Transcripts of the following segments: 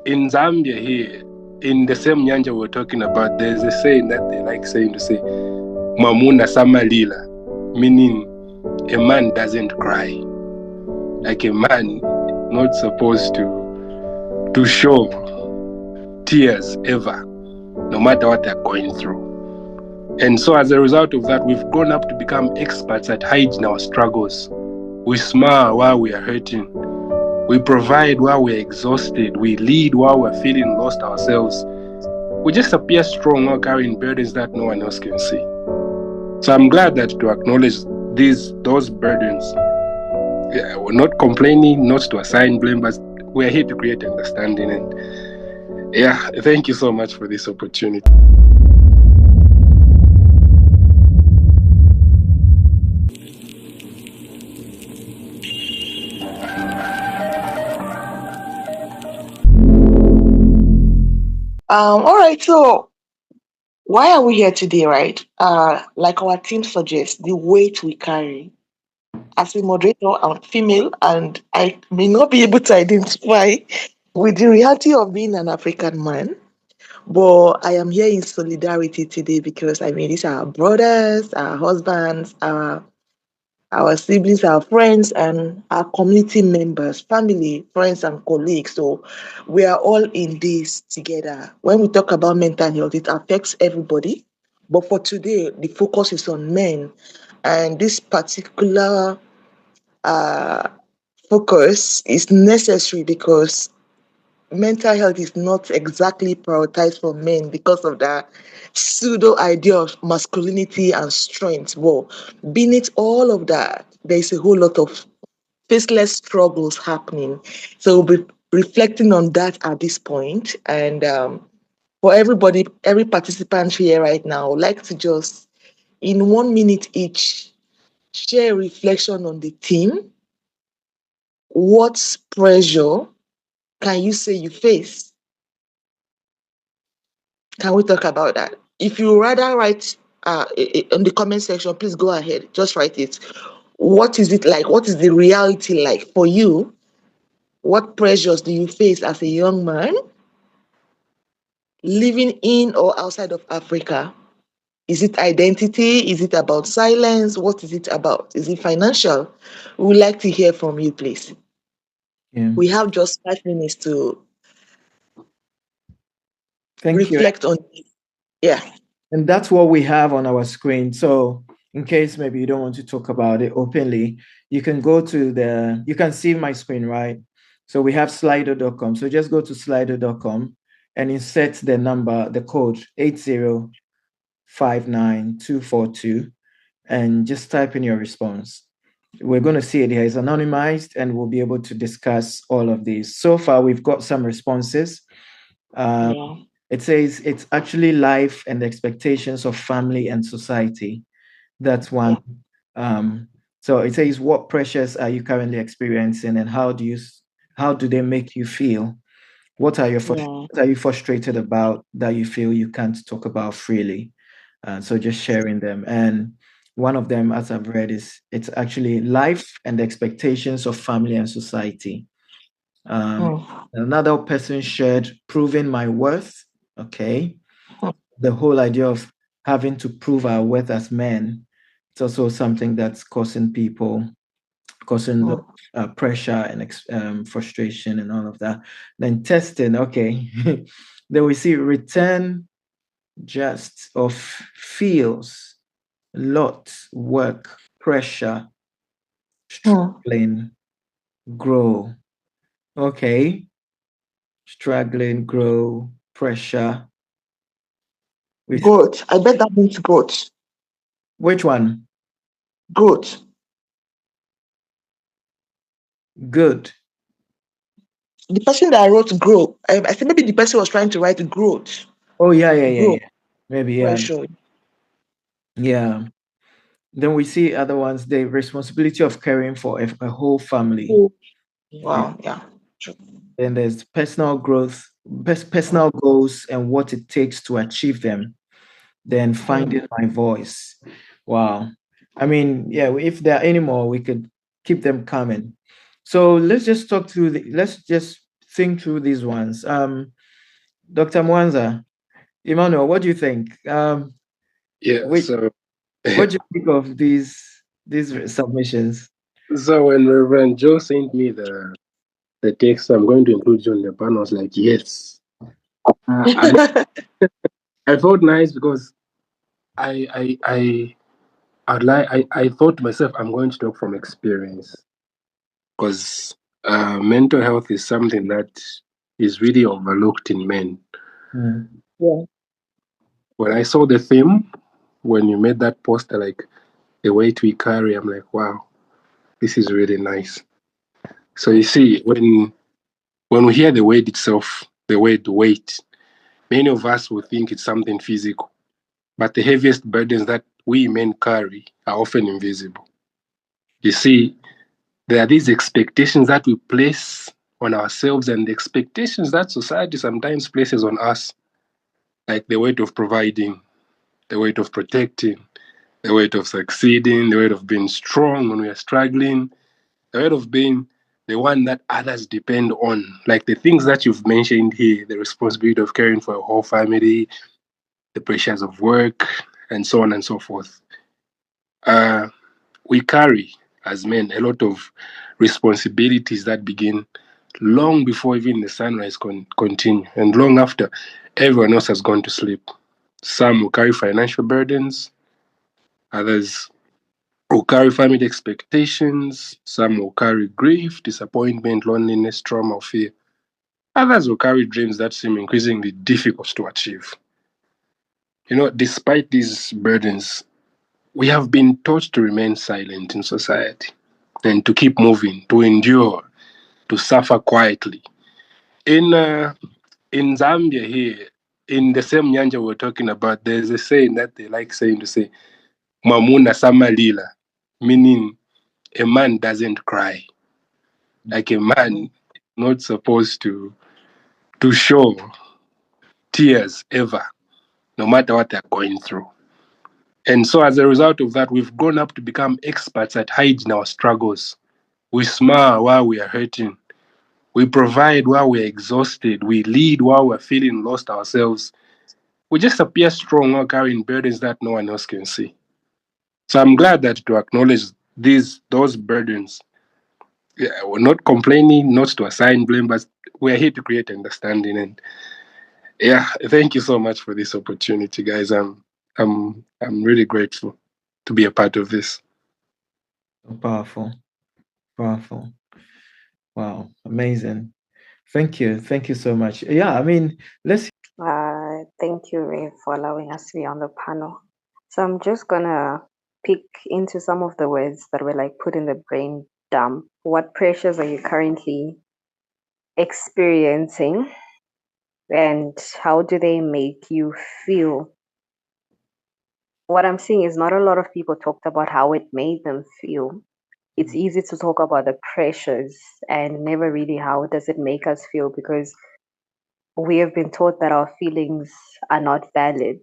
in Zambia here, in the same Nyanja we're talking about, there's a saying that they like saying to say, Mamuna Samalila, meaning a man doesn't cry. Like a man not supposed to show tears ever, no matter what they're going through. And so as a result of that, we've grown up to become experts at hiding our struggles. We smile while we are hurting. We provide while we're exhausted. We lead while we're feeling lost ourselves. We just appear strong while carrying burdens that no one else can see. So I'm glad that to acknowledge those burdens, we're not complaining, not to assign blame, but we're here to create understanding. And yeah, thank you so much for this opportunity. All right, so why are we here today, right? Like our theme suggests, the weight we carry. As a moderator, I'm female, and I may not be able to identify with the reality of being an African man, but I am here in solidarity today because I mean, these are our brothers, our husbands, our siblings, our friends, and our community members, family, friends, and colleagues. So we are all in this together. When we talk about mental health, it affects everybody. But for today, the focus is on men. And this particular uh, focus is necessary because mental health is not exactly prioritized for men because of the pseudo idea of masculinity and strength. Well, beneath all of that, there's a whole lot of faceless struggles happening. So we'll be reflecting on that at this point. And for everybody, every participant here right now, I would like to just, in 1 minute each, share a reflection on the theme. What pressure can you say you face? Can we talk about that? If you rather write in the comment section, please go ahead. Just write it. What is it like? What is the reality like for you? What pressures do you face as a young man living in or outside of Africa? Is it identity? Is it about silence? What is it about? Is it financial? We would like to hear from you, please. Yeah. We have just 5 minutes to Thank you. reflect on it. Yeah. And that's what we have on our screen. So in case maybe you don't want to talk about it openly, you can go to you can see my screen, right? So we have slido.com. So just go to slido.com and insert the code 8059242, and just type in your response. We're going to see it here. It's anonymized and we'll be able to discuss all of these. So far, we've got some responses. Yeah. It says it's actually life and the expectations of family and society. That's one. So it says, what pressures are you currently experiencing, and how do they make you feel? What are what are you frustrated about that you feel you can't talk about freely? So just sharing them. And one of them, as I've read, is it's actually life and the expectations of family and society. Another person shared proving my worth. Okay. The whole idea of having to prove our worth as men, it's also something that's causing pressure and frustration and all of that. Then testing, okay. Then we see return just of feels, lot, work, pressure, struggling, grow. Okay. Struggling, grow, pressure. Growth. I bet that means growth. Which one? Growth. Good. The person that wrote grow, I think maybe the person was trying to write growth. Oh, yeah. Maybe, yeah. Pressure. Yeah. Then we see other ones, the responsibility of caring for a whole family. Oh, wow, yeah. True. Then there's personal growth, personal goals and what it takes to achieve them. Then finding my voice. Wow. I mean, yeah, if there are any more, we could keep them coming. So let's just think through these ones. Dr. Mwanza, Emmanuel, what do you think? Yeah. Which So what do you think of these submissions? so when Reverend Joe sent me the text, I'm going to include you on the panel. I was like, yes. I mean, I felt nice because I thought to myself, I'm going to talk from experience because mental health is something that is really overlooked in men. Yeah. When I saw the theme, when you made that poster, like the weight we carry, I'm like, wow, this is really nice. So you see, when we hear the word itself, the word weight, many of us will think it's something physical. But the heaviest burdens that we men carry are often invisible. You see, there are these expectations that we place on ourselves and the expectations that society sometimes places on us, like the weight of providing, the weight of protecting, the weight of succeeding, the weight of being strong when we are struggling, the weight of being the one that others depend on, like the things that you've mentioned here, the responsibility of caring for a whole family, the pressures of work, and so on and so forth. Uh, we carry as men a lot of responsibilities that begin long before even the sunrise continue and long after everyone else has gone to sleep. Some will carry financial burdens, others will carry family expectations, some will carry grief, disappointment, loneliness, trauma, or fear. Others will carry dreams that seem increasingly difficult to achieve. You know, despite these burdens, we have been taught to remain silent in society and to keep moving, to endure, to suffer quietly. In in Zambia here, in the same nyanja we're talking about, there's a saying that they like saying to say, Mamuna Samalila, meaning a man doesn't cry. Like a man not supposed to show tears ever, no matter what they're going through. And so as a result of that, we've grown up to become experts at hiding our struggles. We smile while we are hurting. We provide while we're exhausted. We lead while we're feeling lost ourselves. We just appear strong while carrying burdens that no one else can see. So I'm glad that to acknowledge those burdens. Yeah, we're not complaining, not to assign blame, but we're here to create understanding. And yeah, thank you so much for this opportunity, guys. I'm really grateful to be a part of this. So powerful, powerful. Wow, amazing. Thank you so much. Yeah, I mean, let's. Thank you, Ray, for allowing us to be on the panel. So I'm just gonna pick into some of the words that were like put in the brain dump. What pressures are you currently experiencing, and how do they make you feel? What I'm seeing is not a lot of people talked about how it made them feel. It's easy to talk about the pressures and never really how does it make us feel, because we have been taught that our feelings are not valid.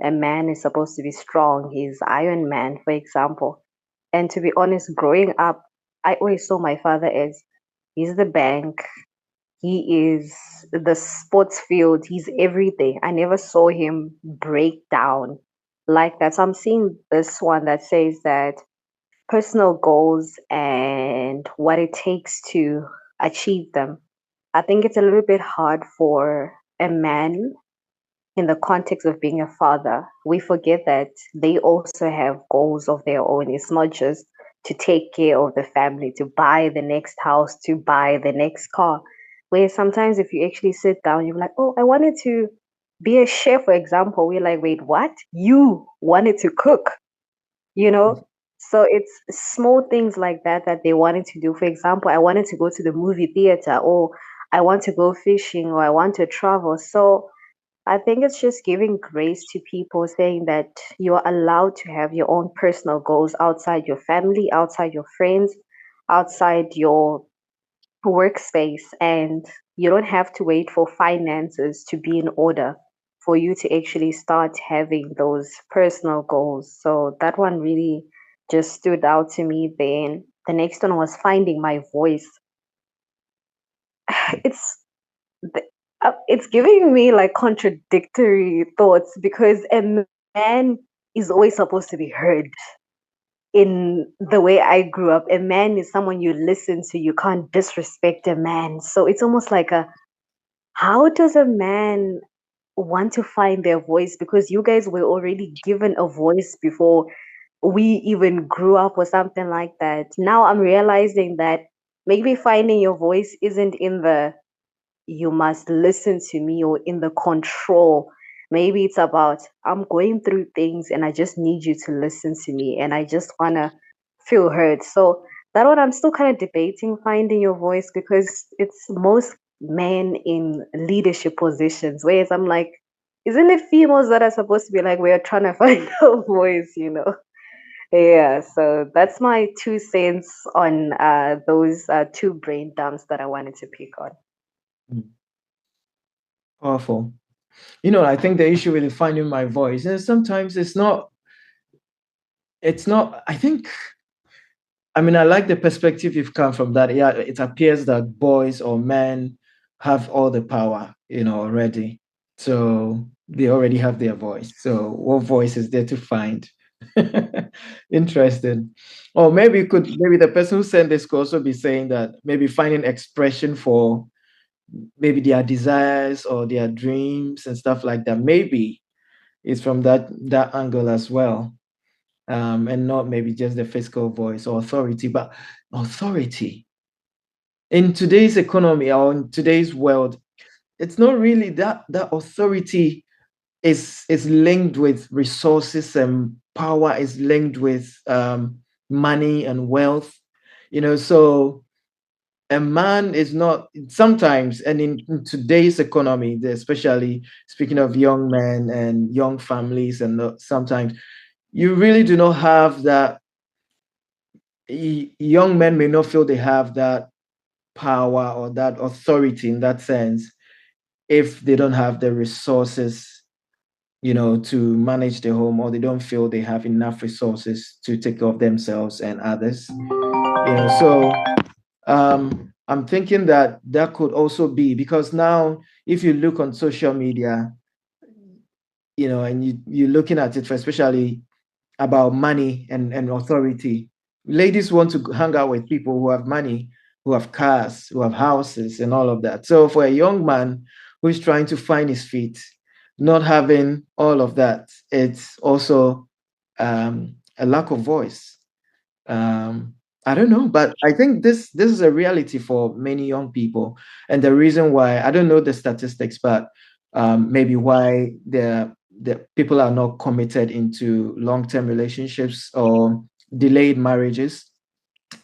A man is supposed to be strong. He's Iron Man, for example. And to be honest, growing up, I always saw my father as he's the bank, he is the sports field, he's everything. I never saw him break down like that. So I'm seeing this one that says that personal goals and what it takes to achieve them. I think it's a little bit hard for a man in the context of being a father. We forget that they also have goals of their own. It's not just to take care of the family, to buy the next house, to buy the next car. Where sometimes if you actually sit down, you're like, oh, I wanted to be a chef, for example. We're like, wait, what? You wanted to cook, you know? So it's small things like that that they wanted to do. For example, I wanted to go to the movie theater, or I want to go fishing, or I want to travel. So I think it's just giving grace to people, saying that you're allowed to have your own personal goals outside your family, outside your friends, outside your workspace, and you don't have to wait for finances to be in order for you to actually start having those personal goals. So that one really just stood out to me. Then the next one was finding my voice. It's it's giving me like contradictory thoughts because a man is always supposed to be heard. In the way I grew up, a man is someone you listen to. You can't disrespect a man. So it's almost like a, how does a man want to find their voice? Because you guys were already given a voice before we even grew up or something like that. Now I'm realizing that maybe finding your voice isn't in the you must listen to me or in the control. Maybe it's about I'm going through things and I just need you to listen to me and I just want to feel heard. So that one I'm still kind of debating finding your voice because it's most men in leadership positions. Whereas I'm like, isn't it females that are supposed to be like we're trying to find our voice, you know? Yeah, so that's my 2 cents on those two brain dumps that I wanted to pick on. Powerful. I think the issue with finding my voice, and sometimes it's not, I like the perspective you've come from that. Yeah, it appears that boys or men have all the power, already. So they already have their voice. So what voice is there to find? Interesting. Or maybe the person who sent this could also be saying that maybe finding expression for maybe their desires or their dreams and stuff like that. Maybe it's from that angle as well, and not maybe just the physical voice or authority, but authority in today's economy or in today's world. It's not really that authority is linked with resources, and power is linked with money and wealth. So a man is not sometimes, and in today's economy, especially speaking of young men and young families, and sometimes you really do not have that. Young men may not feel they have that power or that authority in that sense if they don't have the resources, to manage the home, or they don't feel they have enough resources to take care of themselves and others. So I'm thinking that could also be because now, if you look on social media, and you're looking at it for especially about money and authority. Ladies want to hang out with people who have money, who have cars, who have houses, and all of that. So for a young man who is trying to find his feet, not having all of that, it's also a lack of voice. I don't know, but I think this is a reality for many young people, and the reason why I don't know the statistics, but maybe why the people are not committed into long-term relationships or delayed marriages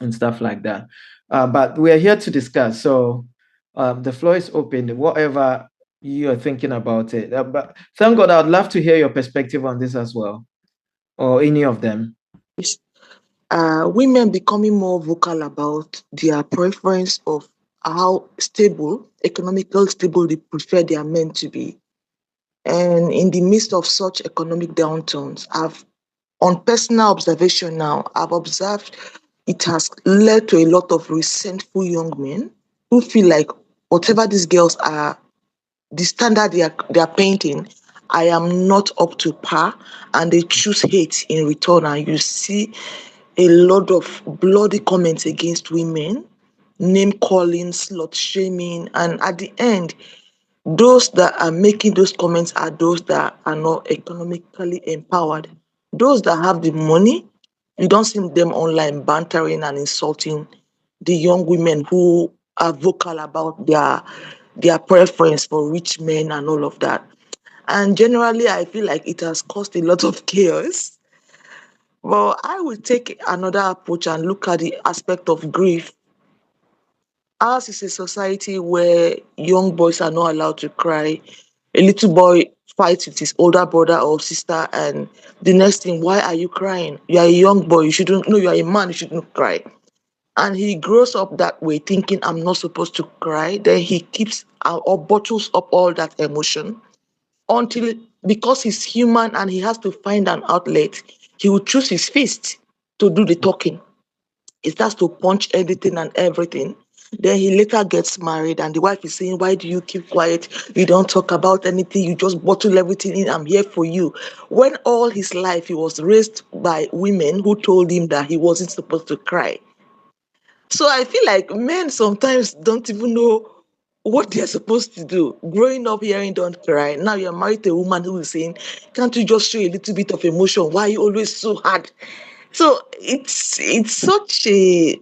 and stuff like that. But we are here to discuss, so the floor is open. Whatever you are thinking about it, but thank God, I'd love to hear your perspective on this as well, or any of them. Women becoming more vocal about their preference of how stable, economically stable they prefer their men to be. And in the midst of such economic downturns, on personal observation now, I've observed it has led to a lot of resentful young men who feel like whatever these girls are, the standard they are painting, I am not up to par, and they choose hate in return. And you see a lot of bloody comments against women, name calling, slut shaming, and at the end, those that are making those comments are those that are not economically empowered. Those that have the money, you don't see them online bantering and insulting the young women who are vocal about their preference for rich men and all of that. And generally, I feel like it has caused a lot of chaos. But I will take another approach and look at the aspect of grief. Ours is a society where young boys are not allowed to cry. A little boy fights with his older brother or sister, and the next thing, why are you crying? You are a young boy, you shouldn't, no, you are a man, you shouldn't cry. And he grows up that way, thinking, I'm not supposed to cry. Then he keeps or bottles up all that emotion until, because he's human and he has to find an outlet, he will choose his fist to do the talking. It starts to punch anything and everything. Then he later gets married, and the wife is saying, "Why do you keep quiet? You don't talk about anything. You just bottle everything in. I'm here for you." When all his life he was raised by women who told him that he wasn't supposed to cry. So I feel like men sometimes don't even know what they're supposed to do. Growing up hearing "don't cry," now you're married to a woman who is saying, "Can't you just show a little bit of emotion? Why are you always so hard?" So it's such a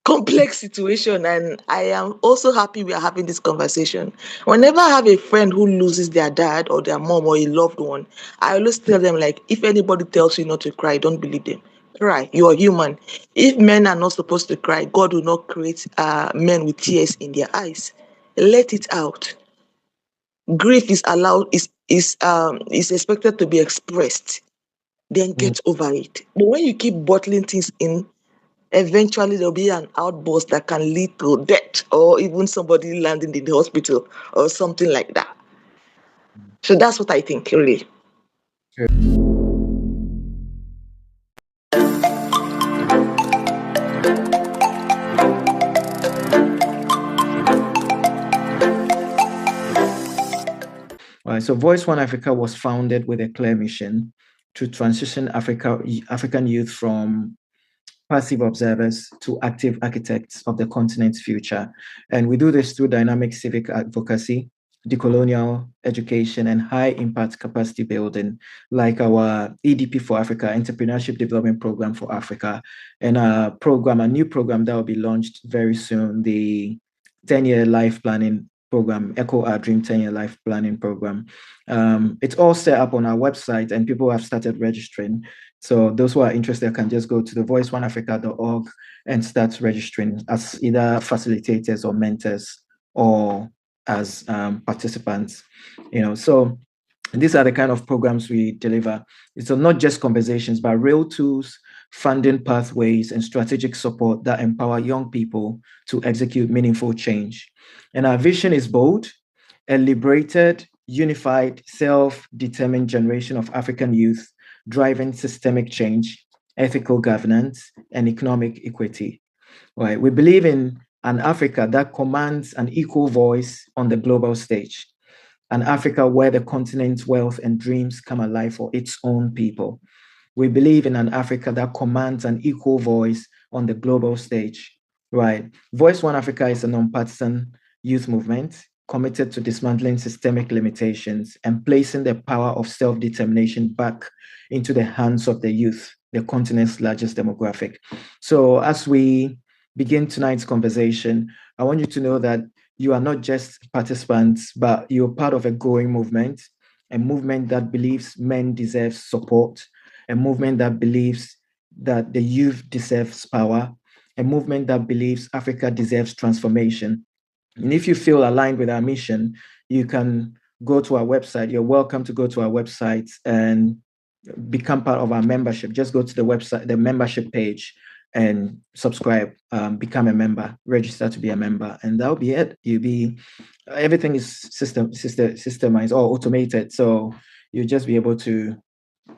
complex situation, and I am also happy we are having this conversation. Whenever I have a friend who loses their dad or their mom or a loved one, I always tell them, like, if anybody tells you not to cry, don't believe them. Cry, you are human. If men are not supposed to cry, God will not create men with tears in their eyes. Let it out. Grief is allowed, is expected to be expressed, then Mm. get over it. But when you keep bottling things in, eventually there'll be an outburst that can lead to death or even somebody landing in the hospital or something like that. So that's what I think, really. Right. So Voice One Africa was founded with a clear mission to transition African youth from passive observers to active architects of the continent's future. And we do this through dynamic civic advocacy, decolonial education, and high impact capacity building, like our EDP for Africa, Entrepreneurship Development Program for Africa, and a new program that will be launched very soon, the 10-year life planning program, Echo Our Dream 10-year life planning program. It's all set up on our website, and people have started registering. So those who are interested can just go to the voiceoneafrica.org and start registering as either facilitators or mentors or as participants. So these are the kind of programs we deliver. It's not just conversations, but real tools, funding pathways, and strategic support that empower young people to execute meaningful change. And our vision is bold: a liberated, unified, self-determined generation of African youth driving systemic change, ethical governance, and economic equity. Right? We believe in an Africa that commands an equal voice on the global stage, an Africa where the continent's wealth and dreams come alive for its own people. We believe in an Africa that commands an equal voice on the global stage. Right. Voice One Africa is a nonpartisan youth movement committed to dismantling systemic limitations and placing the power of self-determination back into the hands of the youth, the continent's largest demographic. So as we begin tonight's conversation, I want you to know that you are not just participants, but you're part of a growing movement, a movement that believes men deserve support, a movement that believes that the youth deserves power, a movement that believes Africa deserves transformation. And if you feel aligned with our mission, you can go to our website. You're welcome to go to our website and become part of our membership. Just go to the website, the membership page, and subscribe, become a member, register to be a member, and that'll be it. Everything is systemized or automated, so you'll just be able to.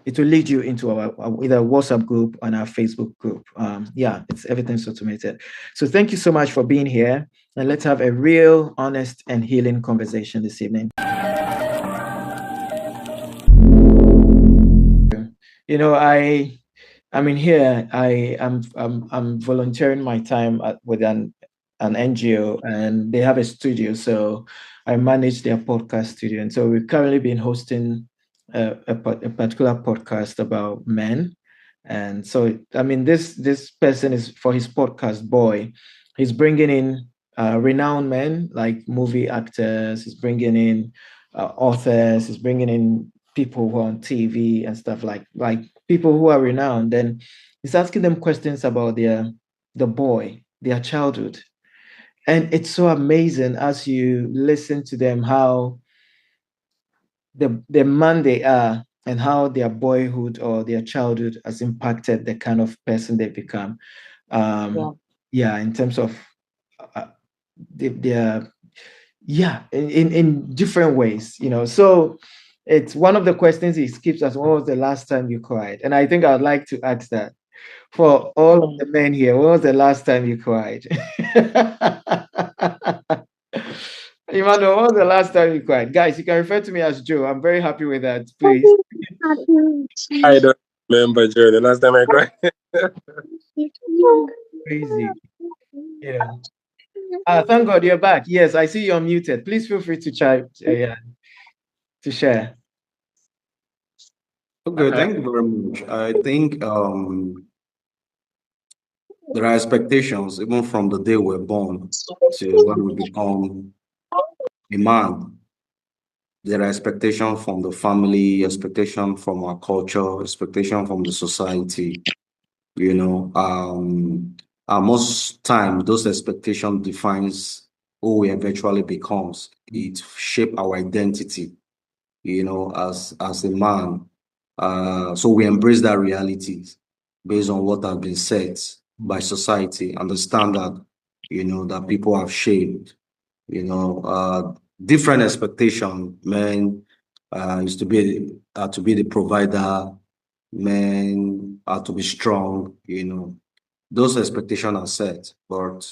It will lead you into our either WhatsApp group and our Facebook group. Everything's automated. So thank you so much for being here, and let's have a real, honest, and healing conversation this evening. I'm in here. I'm volunteering my time with an NGO, and they have a studio. So I manage their podcast studio, and so we've currently been hosting a particular podcast about men. And so, this person is for his podcast, Boy. He's bringing in renowned men like movie actors. He's bringing in authors. He's bringing in people who are on TV and stuff like people who are renowned. Then he's asking them questions about the boy, their childhood. And it's so amazing as you listen to them how the man they are and how their boyhood or their childhood has impacted the kind of person they become. In terms of uh, their in different ways, So it's one of the questions he keeps us. When was the last time you cried? And I think I'd like to ask that. For all of the men here, when was the last time you cried? Emmanuel, when was the last time you cried? Guys, you can refer to me as Joe. I'm very happy with that, please. I don't remember, Joe, the last time I cried. Crazy. Yeah. Thank God you're back. Yes, I see you're muted. Please feel free to to share. Okay, thank you very much. I think there are expectations even from the day we're born to when we become a man. There are expectations from the family, expectation from our culture, expectation from the society. You know, and most time those expectations defines who we eventually becomes. It shape our identity, you know, as a man. So we embrace that reality based on what has been said by society and the standard, you know, that people have shaped. You know, different expectation. Men used to be the provider. Men are to be strong. You know, those expectations are set, but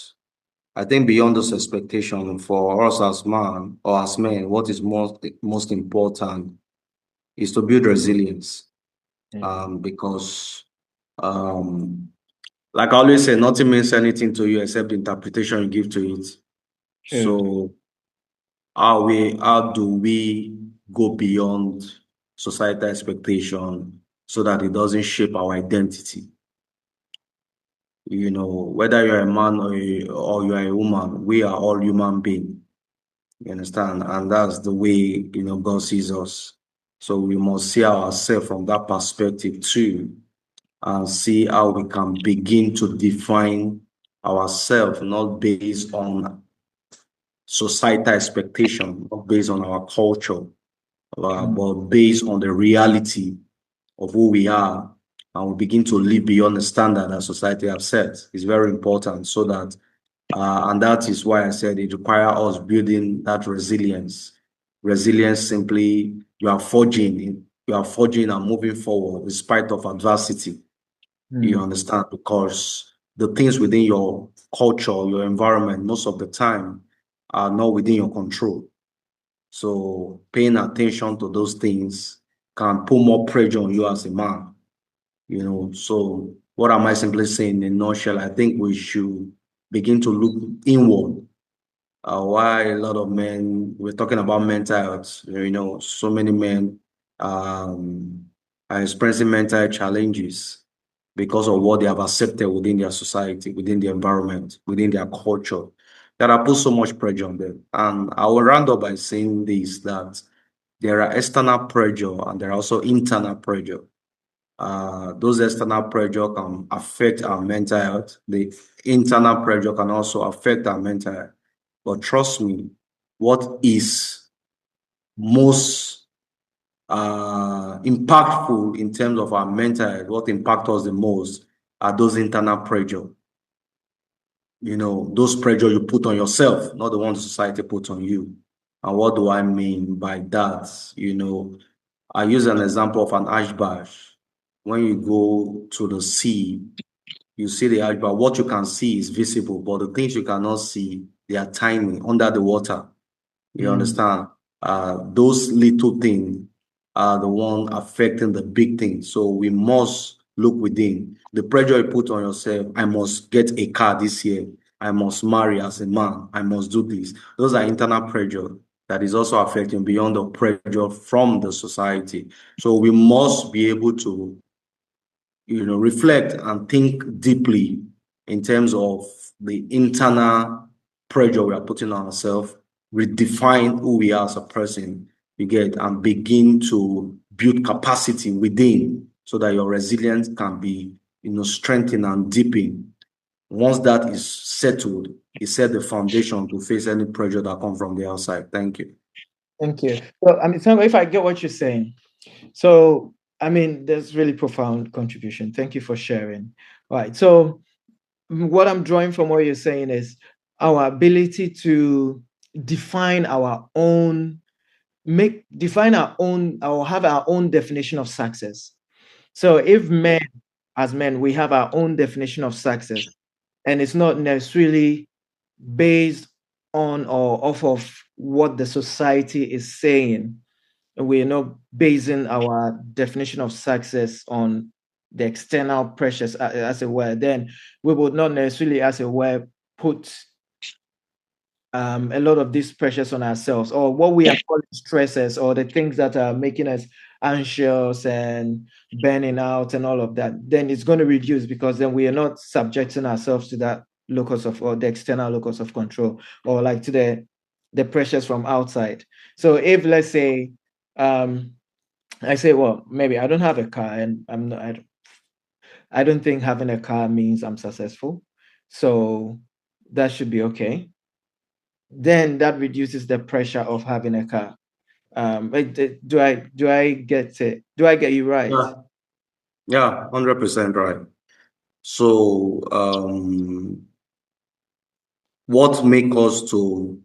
I think beyond those expectations, for us as man or as men, what is most important is to build resilience. Because like I always say, nothing means anything to you except the interpretation you give to it. So how do we go beyond societal expectation so that it doesn't shape our identity? You know, whether you're a man or you're a woman, we are all human beings. You understand? And that's the way, you know, God sees us. So we must see ourselves from that perspective too, and see how we can begin to define ourselves, not based on societal expectation, not based on our culture, but based on the reality of who we are, and we begin to live beyond the standard that society has set. It's very important so that, and that is why I said it requires us building that resilience. Resilience simply, you are forging and moving forward in spite of adversity. You understand? Because the things within your culture, your environment, most of the time are not within your control. So paying attention to those things can put more pressure on you as a man. You know, so what am I simply saying in a nutshell? I think we should begin to look inward. Why a lot of men, we're talking about mental health, you know, so many men are experiencing mental health challenges because of what they have accepted within their society, within the environment, within their culture, that have put so much pressure on them. And I will round up by saying this, that there are external pressure and there are also internal pressure. Those external pressure can affect our mental health. The internal pressure can also affect our mental health. But trust me, what is most impactful in terms of our mental health, what impacts us the most are those internal pressure. You know, those pressure you put on yourself, not the ones society puts on you. And what do I mean by that? You know, I use an example of an ash bath. When you go to the sea, you see the ash bath. What you can see is visible, but the things you cannot see, they are tiny under the water. You understand? Those little things are the one affecting the big things. So we must look within. The pressure you put on yourself, I must get a car this year. I must marry as a man. I must do this. Those are internal pressure that is also affecting beyond the pressure from the society. So we must be able to, you know, reflect and think deeply in terms of the internal pressure we are putting on ourselves, redefine who we are as a person, you get, and begin to build capacity within so that your resilience can be, you know, strengthened and deepened. Once that is settled, it set the foundation to face any pressure that comes from the outside. Thank you. Thank you. Well, I mean, so if I get what you're saying, so I mean, that's really profound contribution. Thank you for sharing. All right. So what I'm drawing from what you're saying is our ability to define our own, define our own, or have our own definition of success. So if men as men, we have our own definition of success, and it's not necessarily based on or off of what the society is saying. We're not basing our definition of success on the external pressures, as it were. Then we would not necessarily, as it were, put a lot of these pressures on ourselves, or what we are calling stresses, or the things that are making us anxious and burning out and all of that. Then it's going to reduce, because then we are not subjecting ourselves to that locus of, or the external locus of control, or like to the pressures from outside. So if, let's say, I say, well, maybe I don't have a car, and I don't think having a car means I'm successful, so that should be okay. Then that reduces the pressure of having a car. Do I get it? Do I get you right? Yeah, 100% right. So, what make us to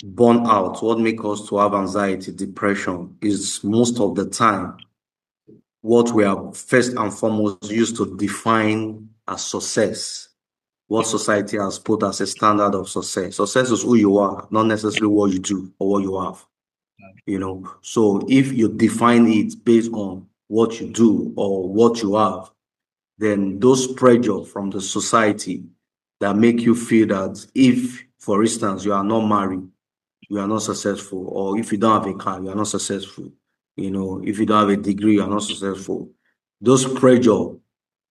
burn out, what make us to have anxiety, depression, is most of the time what we are first and foremost used to define as success, what society has put as a standard of success. Success is who you are, not necessarily what you do or what you have. So if you define it based on what you do or what you have, then those pressure from the society that make you feel that if, for instance, you are not married, you are not successful, or if you don't have a car, you are not successful. If you don't have a degree, you are not successful. Those pressure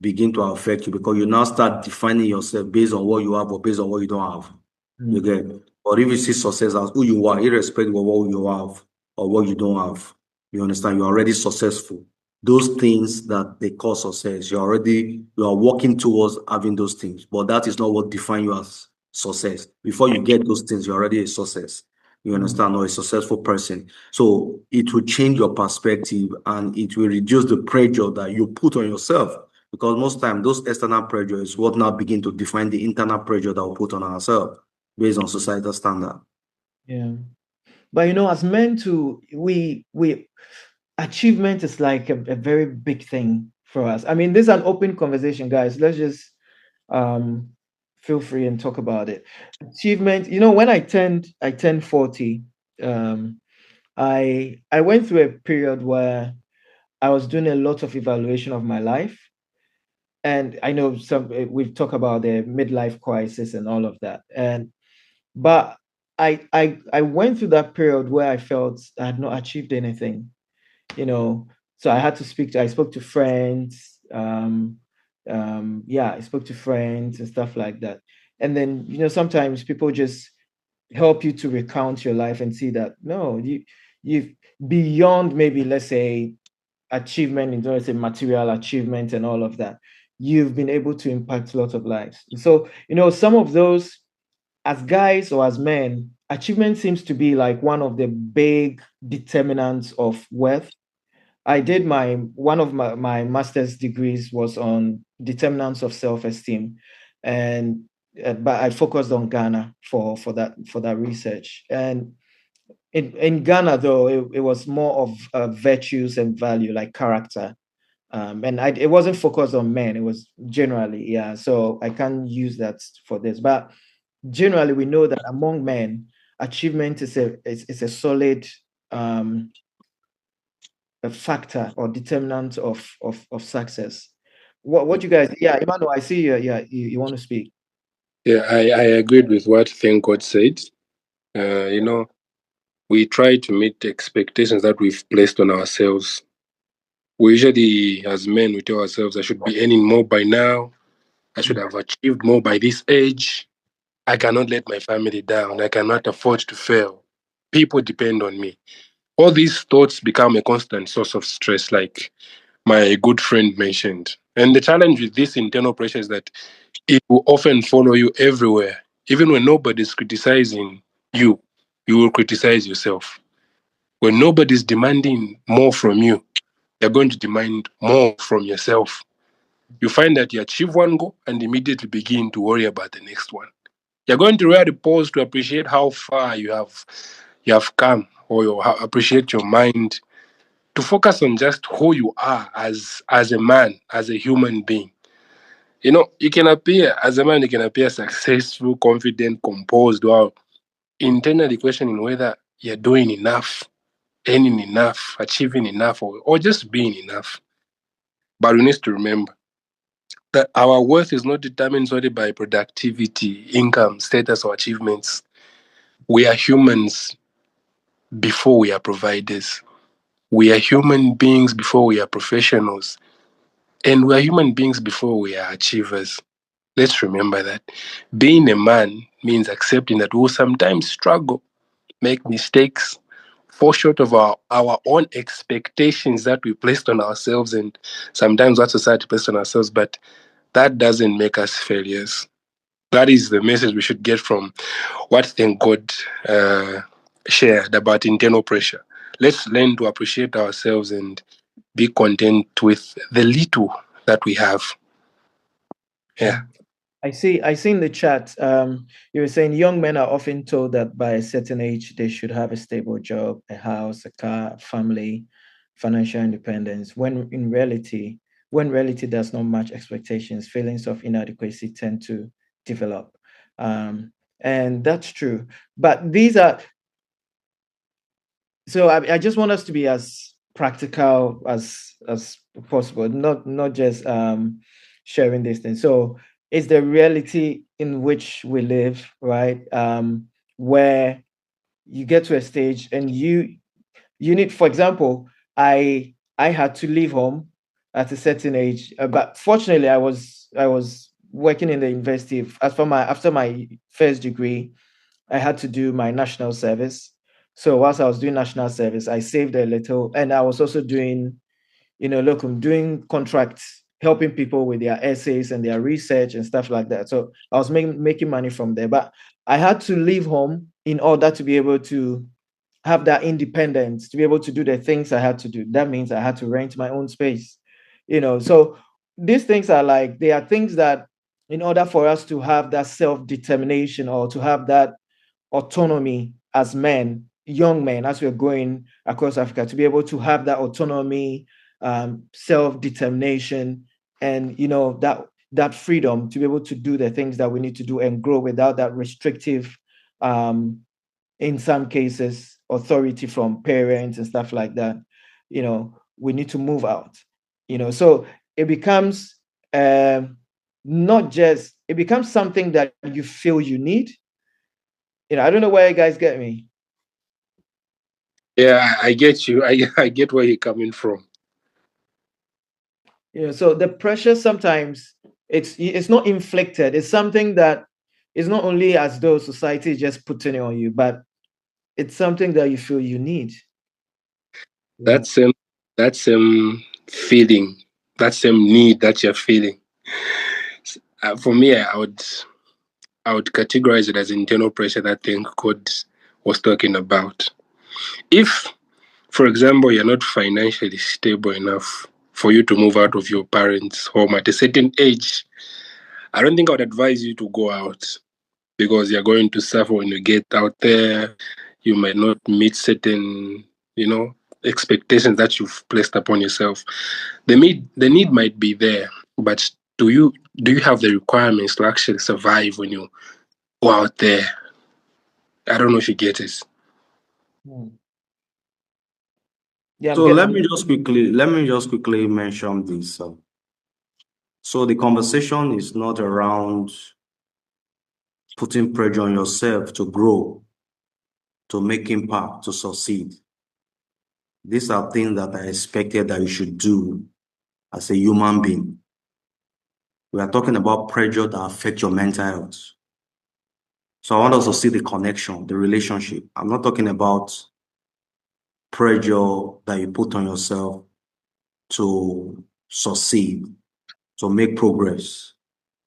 begin to affect you, because you now start defining yourself based on what you have or based on what you don't have. You get? Or if you see success as who you are, irrespective of what you have or what you don't have, you understand, you're already successful. Those things that they call success, you are working towards having those things, but that is not what defines you as success. Before you get those things, you're already a success. You understand, or a successful person. So it will change your perspective, and it will reduce the pressure that you put on yourself, because most time those external pressure is what now begin to define the internal pressure that we put on ourselves based on societal standard. Yeah. But as men too, we achievement is like a very big thing for us. I mean, this is an open conversation, guys. Let's just feel free and talk about it. Achievement, when I turned 40, I went through a period where I was doing a lot of evaluation of my life. And I know we've talked about the midlife crisis and all of that. But I went through that period where I felt I had not achieved anything, so I spoke to friends. I spoke to friends and stuff like that. And then, sometimes people just help you to recount your life and see that, no, you've beyond, maybe, let's say, achievement in terms of material achievement and all of that, you've been able to impact lots of lives. So, some of those, as guys or as men, achievement seems to be like one of the big determinants of worth. I did one of my master's degrees was on determinants of self-esteem, and but I focused on Ghana for that research. And in Ghana, though, it was more of virtues and value, like character. And it wasn't focused on men. It was generally, yeah. So I can't use that for this, but generally we know that among men, achievement is a solid a factor or determinant of success. What you guys? Yeah, Emmanuel, I see you. Yeah, you want to speak? Yeah, I agreed with what Thank God said. We try to meet the expectations that we've placed on ourselves. We usually, as men, we tell ourselves, I should be earning more by now. I should have achieved more by this age. I cannot let my family down. I cannot afford to fail. People depend on me. All these thoughts become a constant source of stress, like my good friend mentioned. And the challenge with this internal pressure is that it will often follow you everywhere. Even when nobody's criticizing you, you will criticize yourself. When nobody's demanding more from you, you're going to demand more from yourself. You find that you achieve one goal and immediately begin to worry about the next one. You're going to rarely pause to appreciate how far you have come, or appreciate your mind, to focus on just who you are as a man, as a human being. You know, you can appear as a man, you can appear successful, confident, composed, while internally questioning whether you're doing enough, earning enough, achieving enough, or just being enough. But we need to remember that our worth is not determined solely by productivity, income, status, or achievements. We are humans before we are providers. We are human beings before we are professionals. And we are human beings before we are achievers. Let's remember that. Being a man means accepting that we'll sometimes struggle, make mistakes, fall short of our own expectations that we placed on ourselves and sometimes what society placed on ourselves, but that doesn't make us failures. That is the message we should get from what Thank God shared about internal pressure. Let's learn to appreciate ourselves and be content with the little that we have. Yeah. I see in the chat, you were saying young men are often told that by a certain age they should have a stable job, a house, a car, a family, financial independence. When reality does not match expectations, feelings of inadequacy tend to develop. And that's true. But these are so I just want us to be as practical as possible, not just sharing these things. So it's the reality in which we live, right? Where you get to a stage and you need, for example, I had to leave home at a certain age, but fortunately I was working in the university. After my first degree, I had to do my national service. So whilst I was doing national service, I saved a little, and I was also doing, look, I'm doing contracts, helping people with their essays and their research and stuff like that. So I was making money from there, but I had to leave home in order to be able to have that independence, to be able to do the things I had to do. That means I had to rent my own space, So these things are like, they are things that in order for us to have that self-determination or to have that autonomy as men, young men, as we're going across Africa, to be able to have that autonomy, self-determination, and that freedom to be able to do the things that we need to do and grow without that restrictive, in some cases, authority from parents and stuff like that. We need to move out. So it becomes not just it becomes something that you feel you need. I don't know where you guys get me. Yeah, I get you. I get where you're coming from. So the pressure sometimes it's not inflicted. It's something that is not only as though society is just putting it on you, but it's something that you feel you need. That same feeling, that same need that you're feeling. For me, I would categorize it as internal pressure that Thank God was talking about. If, for example, you're not financially stable enough for you to move out of your parents' home at a certain age, I don't think I would advise you to go out, because you're going to suffer when you get out there. You might not meet certain, expectations that you've placed upon yourself. The need might be there, but do you have the requirements to actually survive when you go out there? I don't know if you get it. Yeah. So let me just quickly mention this. So the conversation is not around putting pressure on yourself to grow, to make impact, to succeed. These are things that I expected that you should do as a human being. We are talking about pressure that affect your mental health. So I want us to see the connection, the relationship. I'm not talking about pressure that you put on yourself to succeed, to make progress.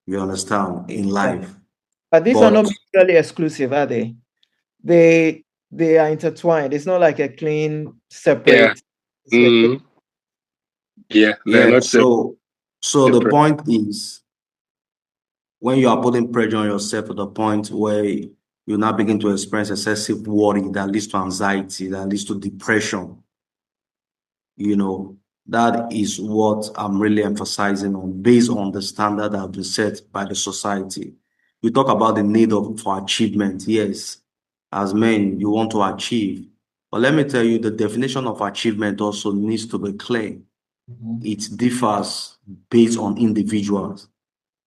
You understand, in life. But these are not mutually exclusive, are they? They are intertwined. It's not like a clean, separate. Yeah. They're not So separate. the point is, when you are putting pressure on yourself to the point where you now begin to experience excessive worry that leads to anxiety, that leads to depression, That is what I'm really emphasizing on based on the standard that have been set by the society. We talk about the need for achievement. Yes, as men, you want to achieve. But let me tell you, the definition of achievement also needs to be clear. It differs based on individuals.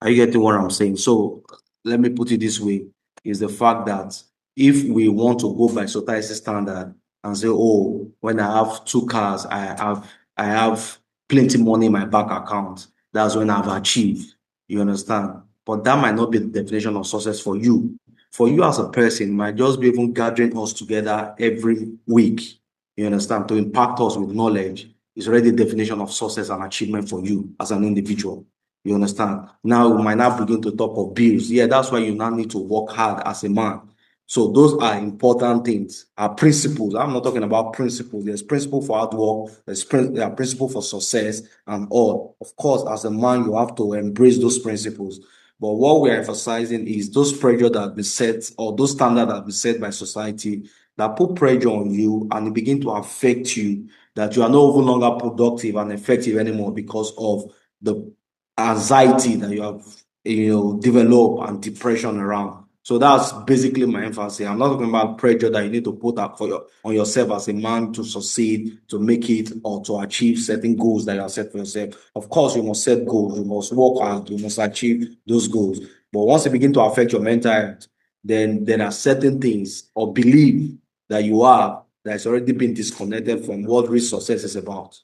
Are you getting what I'm saying? So let me put it this way, is the fact that if we want to go by society standard and say, oh, when I have 2 cars, I have plenty money in my bank account, that's when I've achieved. You understand? But that might not be the definition of success for you. For you as a person, it might just be even gathering us together every week. You understand? To impact us with knowledge is already the definition of success and achievement for you as an individual. You understand? Now we might not begin to talk of bills. Yeah, that's why you now need to work hard as a man. So those are important things, are principles. I'm not talking about principles. There's principle for hard work, there's principle for success and all. Of course, as a man, you have to embrace those principles. But what we're emphasizing is those pressure that have been set or those standards that have been set by society that put pressure on you and it begin to affect you, that you are no longer productive and effective anymore because of the anxiety that you have developed and depression around. So that's basically my emphasis. I'm not talking about pressure that you need to put up on yourself as a man to succeed, to make it, or to achieve certain goals that you have set for yourself. Of course, you must set goals, you must work hard, you must achieve those goals. But once it begin to affect your mental health, then there are certain things or belief that you have that's already been disconnected from what real success is about.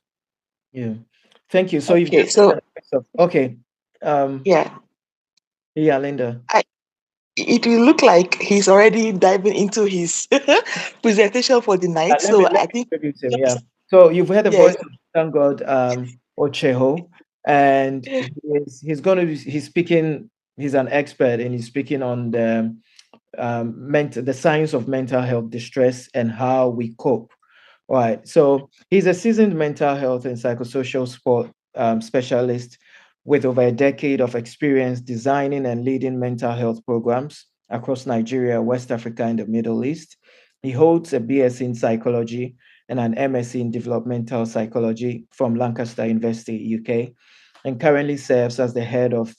Yeah. Thank you. So you've Okay, given so an aspect of okay. yeah, Yeah, Linda. I it will look like he's already diving into his presentation for the night. Let me So let I me think introduce him. Yeah. just So you've heard the yes, voice of thank God, Ocheho, and he's going to be he's speaking. He's an expert, and he's speaking on the science of mental health distress and how we cope. All right. So he's a seasoned mental health and psychosocial support specialist with over a decade of experience designing and leading mental health programs across Nigeria, West Africa, and the Middle East. He holds a BSc in psychology and an MSc in developmental psychology from Lancaster University, UK, and currently serves as the head of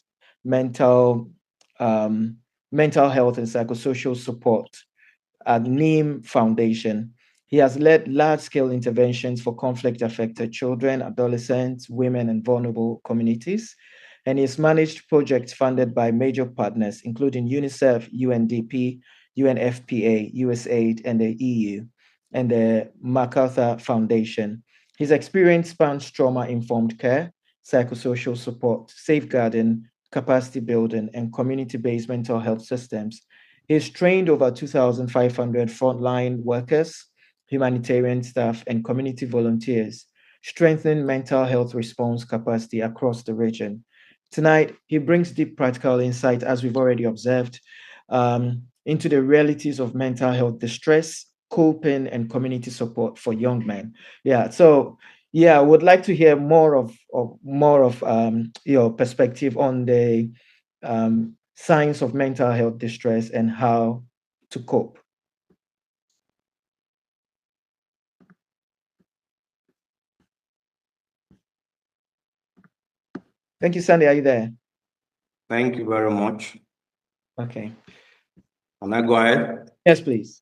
mental um, mental health and psychosocial support at NEEM Foundation. He has led large scale interventions for conflict affected children, adolescents, women, and vulnerable communities. And he's managed projects funded by major partners, including UNICEF, UNDP, UNFPA, USAID, and the EU, and the MacArthur Foundation. His experience spans trauma informed care, psychosocial support, safeguarding, capacity building, and community based mental health systems. He's trained over 2,500 frontline workers, humanitarian staff, and community volunteers, strengthening mental health response capacity across the region. Tonight, he brings deep practical insight, as we've already observed, into the realities of mental health distress, coping, and community support for young men. Yeah, so yeah, I would like to hear more of your perspective on the signs of mental health distress and how to cope. Thank you, Sandy. Are you there? Thank you very much. Okay. Can I go ahead? Yes, please.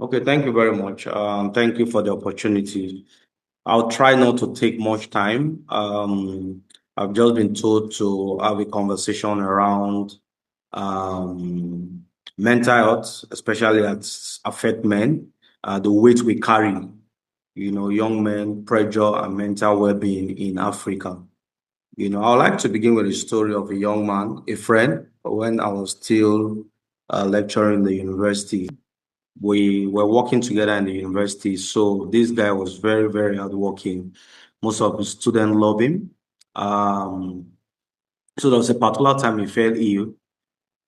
Okay, thank you very much. Thank you for the opportunity. I'll try not to take much time. I've just been told to have a conversation around um, mental health, especially that affect men, the weight we carry, young men, pressure, and mental well-being in Africa. I would like to begin with a story of a young man, a friend, when I was still lecturing in the university. We were working together in the university. So this guy was very, very hardworking. Most of the students love him. So there was a particular time he fell ill.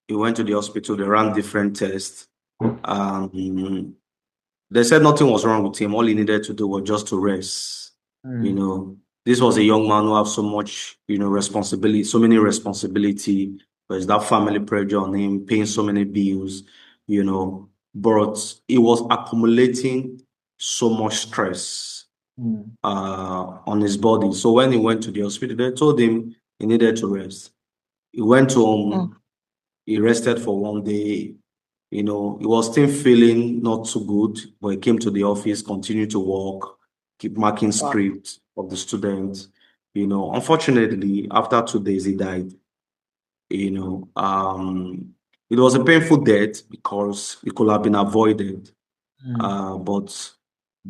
He went to the hospital. They ran different tests. They said nothing was wrong with him. All he needed to do was just to rest. This was a young man who had so much, responsibility, so many responsibility. There's that family pressure on him, paying so many bills, but it was accumulating so much stress. on his body. So when he went to the hospital, they told him he needed to rest. He went home, he rested for one day. He was still feeling not too good, but he came to the office, continued to work, keep marking Wow. scripts of the students. Unfortunately, after 2 days, he died. It was a painful death because it could have been avoided. But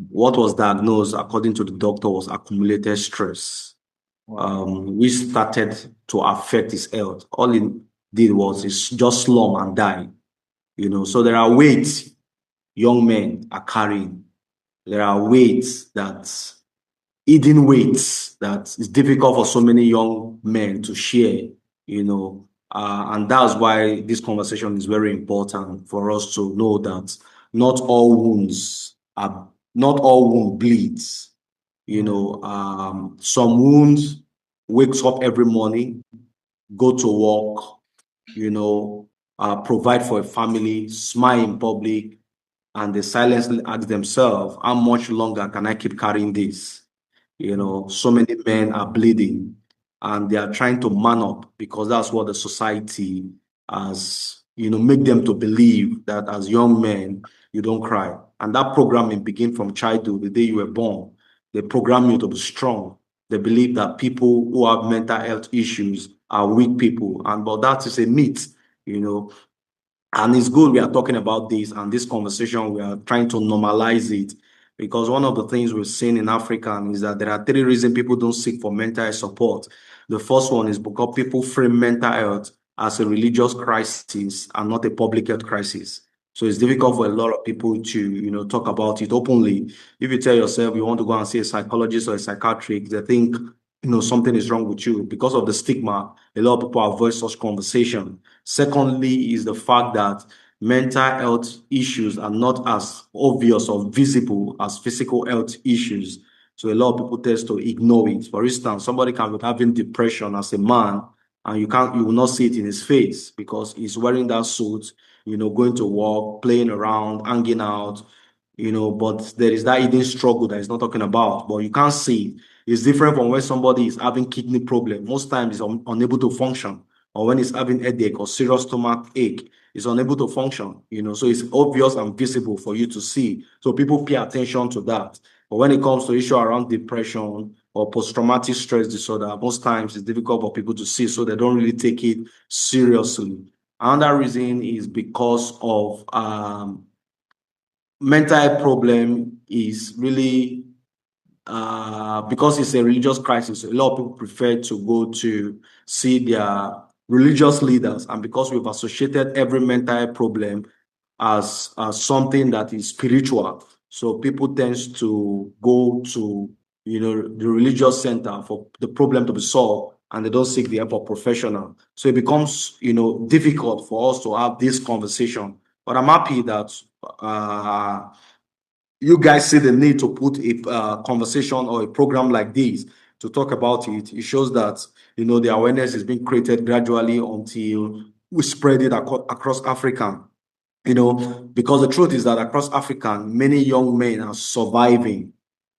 what was diagnosed, according to the doctor, was accumulated stress, which started to affect his health. All he did was he just slump and die. So there are weights young men are carrying. There are weights hidden weights that is difficult for so many young men to share, and that's why this conversation is very important for us to know that not all wounds bleeds. Some wounds wakes up every morning, go to work, provide for a family, smile in public, and they silently ask themselves, how much longer can I keep carrying this? So many men are bleeding and they are trying to man up because that's what the society has, make them to believe that as young men, you don't cry. And that programming begins from childhood, the day you were born. They program you to be strong. They believe that people who have mental health issues are weak people. But that is a myth, you know. And it's good we are talking about this and this conversation, we are trying to normalize it because one of the things we've seen in Africa is that there are three reasons people don't seek for mental health support. The first one is because people frame mental health as a religious crisis and not a public health crisis. So it's difficult for a lot of people to, talk about it openly. If you tell yourself you want to go and see a psychologist or a psychiatrist, they think, something is wrong with you. Because of the stigma, a lot of people avoid such conversation. Secondly, is the fact that mental health issues are not as obvious or visible as physical health issues. So a lot of people tend to ignore it. For instance, somebody can be having depression as a man, and you will not see it in his face because he's wearing that suit, going to work, playing around, hanging out, but there is that hidden struggle that he's not talking about, but you can't see it. It's different from when somebody is having kidney problem. Most times he's unable to function, or when he's having headache or serious stomach ache, he's unable to function, so it's obvious and visible for you to see. So people pay attention to that. But when it comes to issue around depression or post-traumatic stress disorder, most times it's difficult for people to see, so they don't really take it seriously. Another reason is because of mental health problem is really because it's a religious crisis. A lot of people prefer to go to see their religious leaders, and because we've associated every mental health problem as something that is spiritual, so people tends to go to the religious center for the problem to be solved, and they don't seek the help of professional. So it becomes difficult for us to have this conversation. But I'm happy that you guys see the need to put a conversation or a program like this to talk about it. It shows that the awareness is being created gradually until we spread it across Africa. Because the truth is that across Africa, many young men are surviving,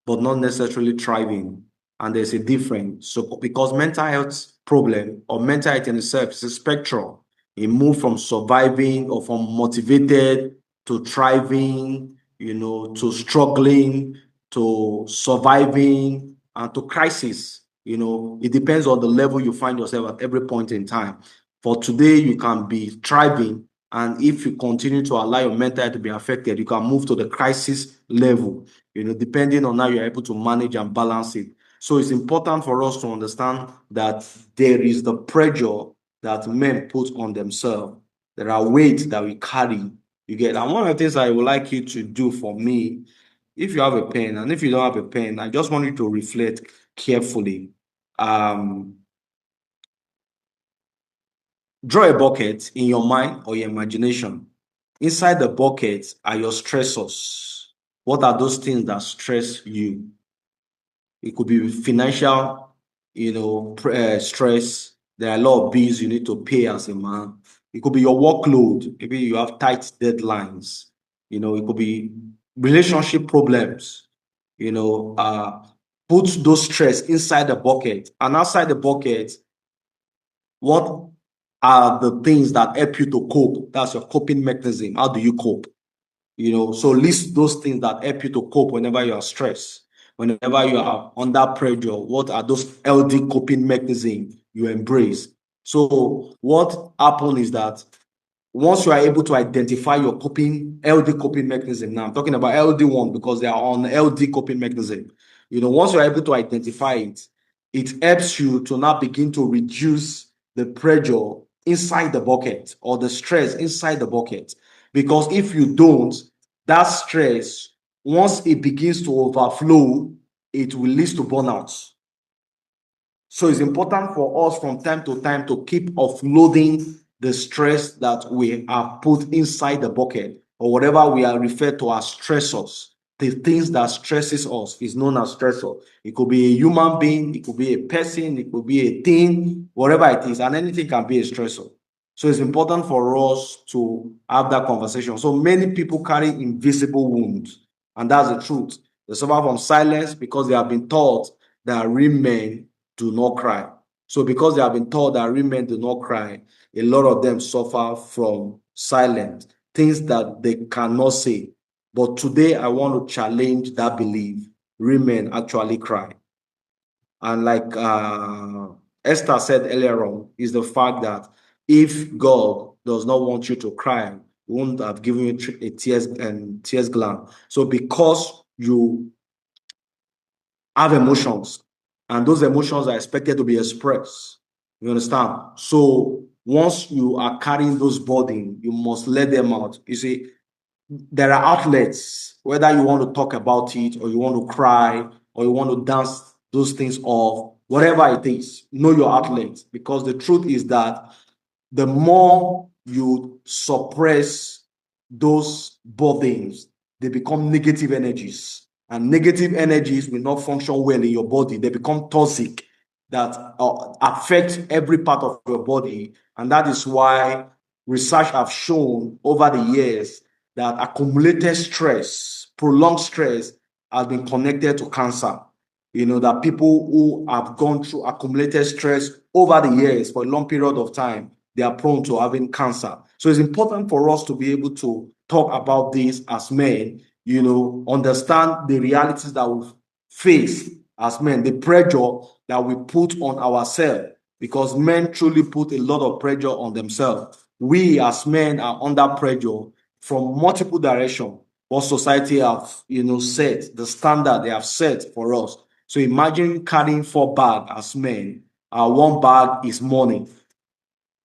but not necessarily thriving. And there's a difference. So because mental health problem or mental health in itself is a spectrum. It moves from surviving or from motivated to thriving, to struggling, to surviving, and to crisis. It depends on the level you find yourself at every point in time. For today, you can be thriving, and if you continue to allow your mental health to be affected, you can move to the crisis level, depending on how you're able to manage and balance it. So it's important for us to understand that there is the pressure that men put on themselves. There are weights that we carry. You get, and one of the things I would like you to do for me, if you have a pen, and if you don't have a pen, I just want you to reflect carefully. Draw a bucket in your mind or your imagination. Inside the bucket are your stressors. What are those things that stress you? It could be financial, stress. There are a lot of bills you need to pay as a man. It could be your workload. Maybe you have tight deadlines. It could be relationship problems. put those stress inside the bucket, and outside the bucket, what are the things that help you to cope? That's your coping mechanism. How do you cope? So list those things that help you to cope whenever you are stressed, whenever you are under pressure. What are those healthy coping mechanisms you embrace? So what happens is that once you are able to identify your healthy coping mechanism, now I'm talking about healthy one because they are on healthy coping mechanism. Once you're able to identify it, it helps you to now begin to reduce the pressure inside the bucket or the stress inside the bucket. Because if you don't, that stress, once it begins to overflow, it will lead to burnout. So it's important for us from time to time to keep offloading the stress that we are put inside the bucket, or whatever we are referred to as stressors. The things that stresses us is known as stressor. It could be a human being, it could be a person, it could be a thing, whatever it is, and anything can be a stressor. So it's important for us to have that conversation. So many people carry invisible wounds, and that's the truth. They suffer from silence because they have been taught that real men do not cry. So because they have been taught that real men do not cry, a lot of them suffer from silence, things that they cannot say. But today I want to challenge that belief. Real men actually cry. And like Esther said earlier on, is the fact that if God does not want you to cry, he won't have given you a tears gland. So because you have emotions, and those emotions are expected to be expressed. You understand? So once you are carrying those burden, you must let them out. You see, there are outlets, whether you want to talk about it or you want to cry or you want to dance those things off, whatever it is, know your outlets. Because the truth is that the more you suppress those burdens, they become negative energies. And negative energies will not function well in your body. They become toxic that affect every part of your body. And that is why research have shown over the years that accumulated stress, prolonged stress, has been connected to cancer. That people who have gone through accumulated stress over the years for a long period of time, they are prone to having cancer. So it's important for us to be able to talk about this as men, understand the realities that we face as men, the pressure that we put on ourselves, because men truly put a lot of pressure on themselves. We as men are under pressure from multiple directions. What society have, set, the standard they have set for us. So imagine carrying 4 bags as men. One bag is money.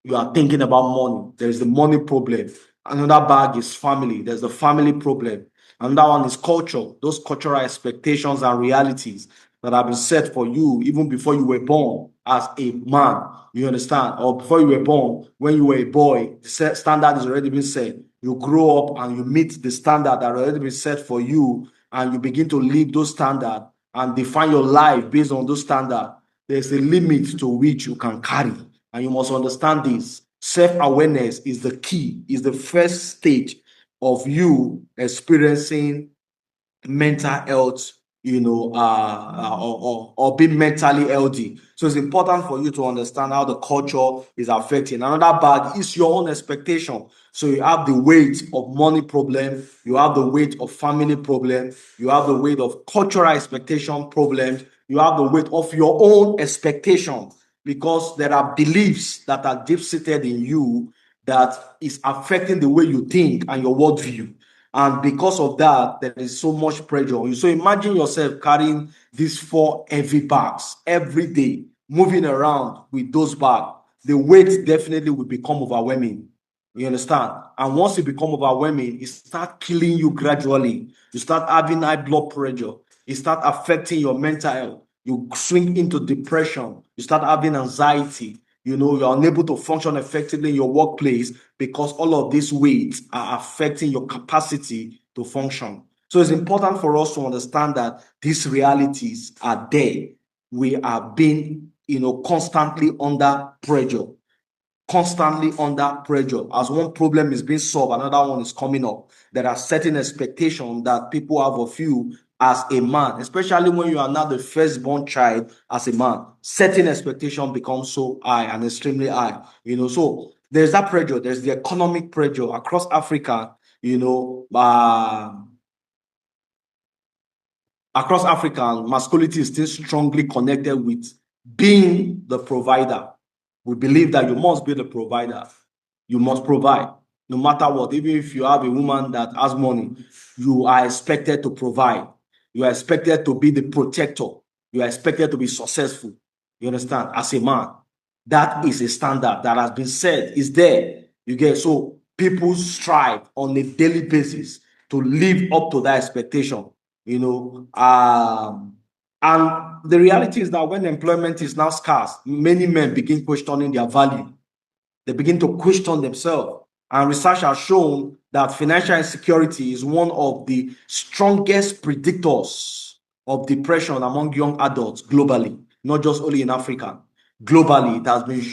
You are thinking about money. There's the money problem. Another bag is family. There's the family problem. Another one is culture. Those cultural expectations and realities that have been set for you even before you were born as a man. You understand? Or before you were born, when you were a boy, the standard has already been set. You grow up and you meet the standard that already been set for you, and you begin to live those standards and define your life based on those standards. There's a limit to which you can carry. And you must understand this. Self-awareness is the key, is the first stage of you experiencing mental health, or being mentally healthy. So it's important for you to understand how the culture is affecting. Another bag is your own expectation. So you have the weight of money problem, you have the weight of family problem, you have the weight of cultural expectation problems, you have the weight of your own expectation, because there are beliefs that are deep-seated in you that is affecting the way you think and your worldview. And because of that, there is so much pressure on you. So imagine yourself carrying these 4 heavy bags every day, moving around with those bags. The weight definitely will become overwhelming. You understand? And once it become overwhelming, it start killing you gradually. You start having high blood pressure. It start affecting your mental health. You swing into depression. You start having anxiety. You're unable to function effectively in your workplace because all of these weights are affecting your capacity to function. So it's important for us to understand that these realities are there. We are being, constantly under pressure. Constantly under pressure. As one problem is being solved, another one is coming up. There are certain expectations that people have of you as a man, especially when you are not the firstborn child as a man, certain expectation becomes so high and extremely high, So there's that pressure, there's the economic pressure across Africa, across Africa, masculinity is still strongly connected with being the provider. We believe that you must be the provider. You must provide no matter what. Even if you have a woman that has money, you are expected to provide. You are expected to be the protector. You are expected to be successful. You understand? As a man, that is a standard that has been set, is there. You get, so people strive on a daily basis to live up to that expectation. And the reality is that when employment is now scarce, many men begin questioning their value. They begin to question themselves. And research has shown that financial insecurity is one of the strongest predictors of depression among young adults globally, not just only in Africa. Globally, it has been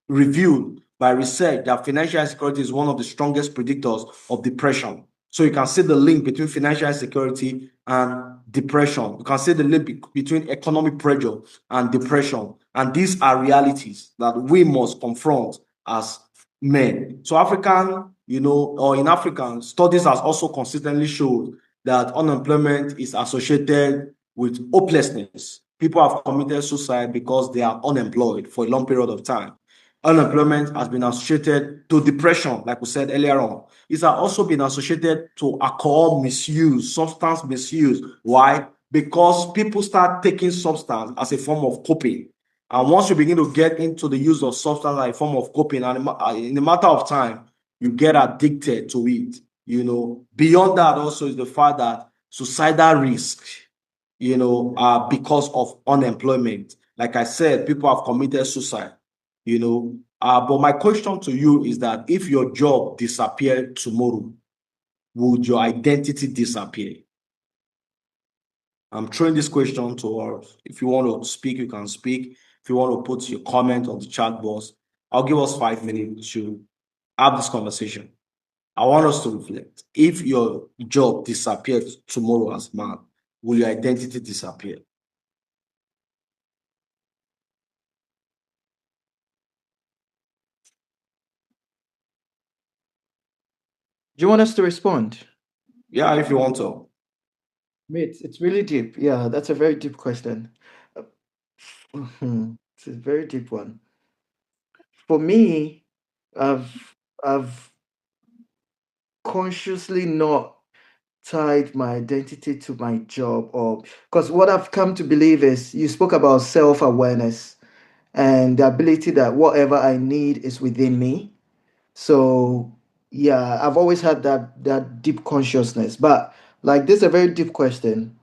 revealed by research that financial insecurity is one of the strongest predictors of depression. So you can see the link between financial insecurity and depression. You can see the link between economic pressure and depression. And these are realities that we must confront as men. So African, or in African, studies has also consistently showed that unemployment is associated with hopelessness. People have committed suicide because they are unemployed for a long period of time. Unemployment has been associated to depression, like we said earlier on. It's also been associated to alcohol misuse, substance misuse. Why? Because people start taking substance as a form of coping. And once you begin to get into the use of substance as a form of coping, and in a matter of time, you get addicted to it. Beyond that also is the fact that suicidal risk, because of unemployment. Like I said, people have committed suicide. But my question to you is that if your job disappeared tomorrow, would your identity disappear? I'm throwing this question to us. If you want to speak, you can speak. If you want to put your comment on the chat box, I'll give us 5 minutes to have this conversation. I want us to reflect. If your job disappeared tomorrow as man, will your identity disappear? Do you want us to respond? Yeah, if you want to. It's really deep. Yeah, that's a very deep question. It's a very deep one. For me, I've consciously not tied my identity to my job, or because what I've come to believe is you spoke about self-awareness and the ability that whatever I need is within me. So yeah, I've always had that deep consciousness. But like this is a very deep question.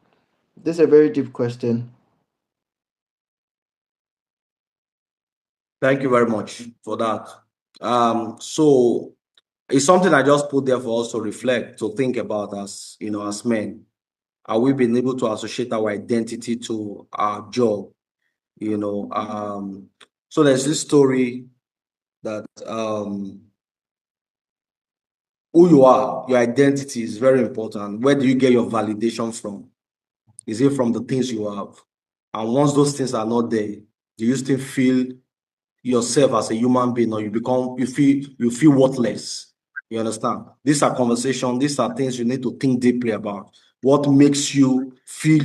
This is a very deep question. Thank you very much for that. So it's something I just put there for us to reflect, to think about as as men. Are we been able to associate our identity to our job? So there's this story that who you are, your identity is very important. Where do you get your validation from? Is it from the things you have? And once those things are not there, do you still feel yourself as a human being, or you feel worthless? You understand? These are conversations, these are things you need to think deeply about. What makes you feel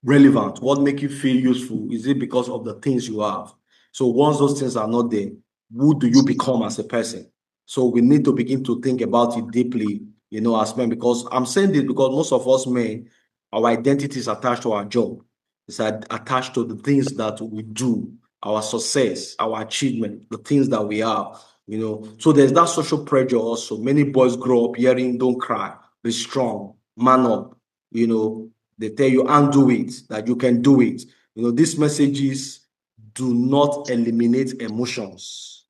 relevant? What makes you feel useful? Is it because of the things you have? So once those things are not there, who do you become as a person? So we need to begin to think about it deeply, as men, because I'm saying this because most of us men, our identity is attached to our job. It's attached to the things that we do, our success, our achievement, the things that we have, So there's that social pressure also. Many boys grow up hearing, don't cry, be strong, man up, they tell you, undo it, that you can do it. These messages do not eliminate emotions.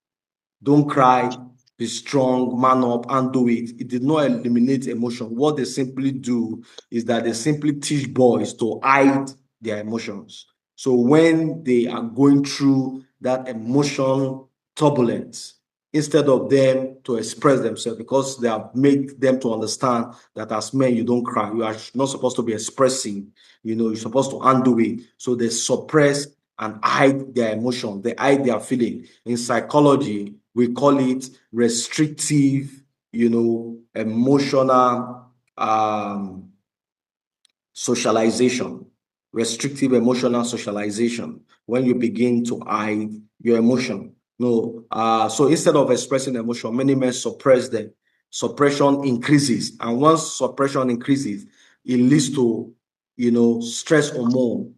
Don't cry, be strong, man up, and do it. It did not eliminate emotion. What they simply do is that they simply teach boys to hide their emotions. So when they are going through that emotion turbulence, instead of them to express themselves, because they have made them to understand that as men, you don't cry. You are not supposed to be expressing, you're supposed to undo it. So they suppress and hide their emotion. They hide their feeling. In psychology, we call it restrictive, emotional socialization. Restrictive emotional socialization, when you begin to hide your emotion. No, so instead of expressing emotion, many men suppress them. Suppression increases, and once suppression increases, it leads to, stress hormone.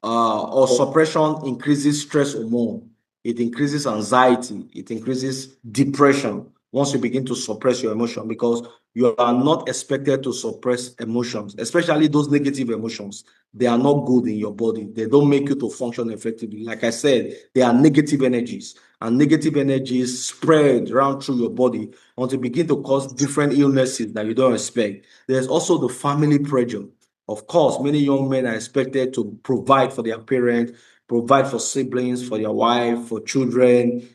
Or suppression increases stress hormone. It increases anxiety. It increases depression once you begin to suppress your emotion, because you are not expected to suppress emotions, especially those negative emotions. They are not good in your body. They don't make you to function effectively. Like I said, they are negative energies, and negative energies spread around through your body until begin to cause different illnesses that you don't expect. There's also the family pressure. Of course, many young men are expected to provide for their parents, provide for siblings, for their wife, for children,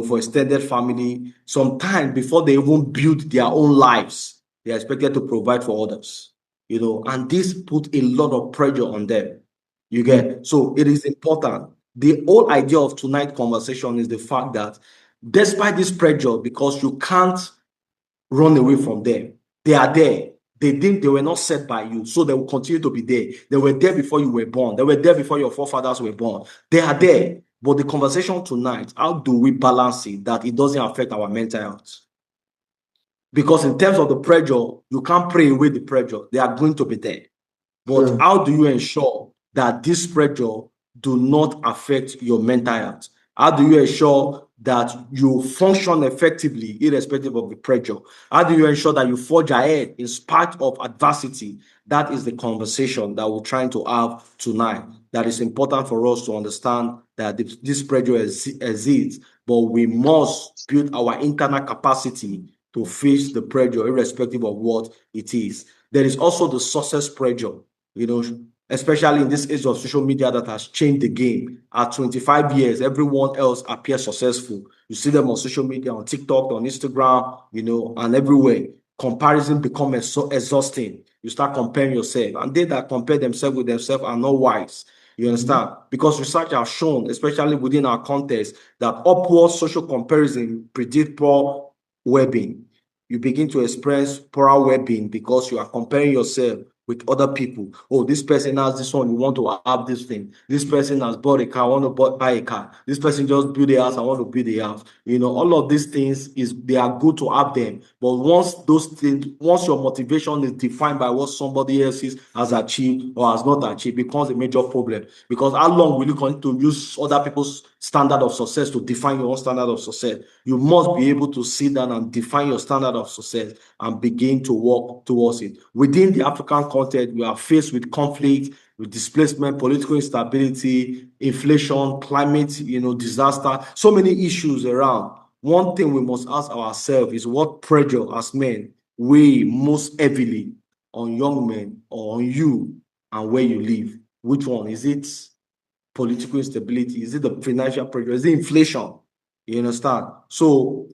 for extended family. Sometimes before they even build their own lives, they are expected to provide for others, and this put a lot of pressure on them. You get? So it is important. The whole idea of tonight's conversation is the fact that despite this pressure, because you can't run away from them, they are there. They were not set by you, so they will continue to be there. They were there before you were born. They were there before your forefathers were born. They are there. But the conversation tonight, how do we balance it that it doesn't affect our mental health? Because in terms of the pressure, you can't pray away the pressure. They are going to be there. But how do you ensure that this pressure do not affect your mental health? How do you ensure that you function effectively irrespective of the pressure? How do you ensure that you forge ahead in spite of adversity? That is the conversation that we're trying to have tonight. That is important for us to understand that this pressure exists, but we must build our internal capacity to face the pressure irrespective of what it is. There is also the success pressure. Especially in this age of social media that has changed the game. At 25 years, everyone else appears successful. You see them on social media, on TikTok, on Instagram, and everywhere. Comparison becomes so exhausting. You start comparing yourself, and they that compare themselves with themselves are not wise. You understand? Because research has shown, especially within our context, that upward social comparison predicts poor well-being. You begin to experience poor well-being because you are comparing yourself with other people. Oh, this person has this one, you want to have this thing. This person has bought a car, I want to buy a car. This person just built a house, I want to build a house. All of these things they are good to have them. But once your motivation is defined by what somebody else has achieved or has not achieved, it becomes a major problem. Because how long will you continue to use other people's standard of success to define your own standard of success? You must be able to sit down and define your standard of success and begin to work towards it. Within the African context, we are faced with conflict, with displacement, political instability, inflation, climate, disaster, so many issues around. One thing we must ask ourselves is what pressure as men weigh most heavily on young men or on you and where you live? Which one? Is it political instability? Is it the financial pressure? Is it inflation? You understand? So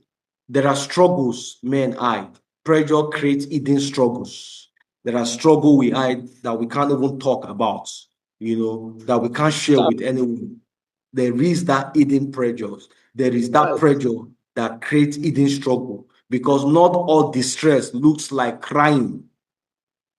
there are struggles men hide. Pressure creates hidden struggles. There are struggles we hide that we can't even talk about, that we can't share with anyone. There is that hidden pressure. There is that pressure that creates hidden struggle, because not all distress looks like crying.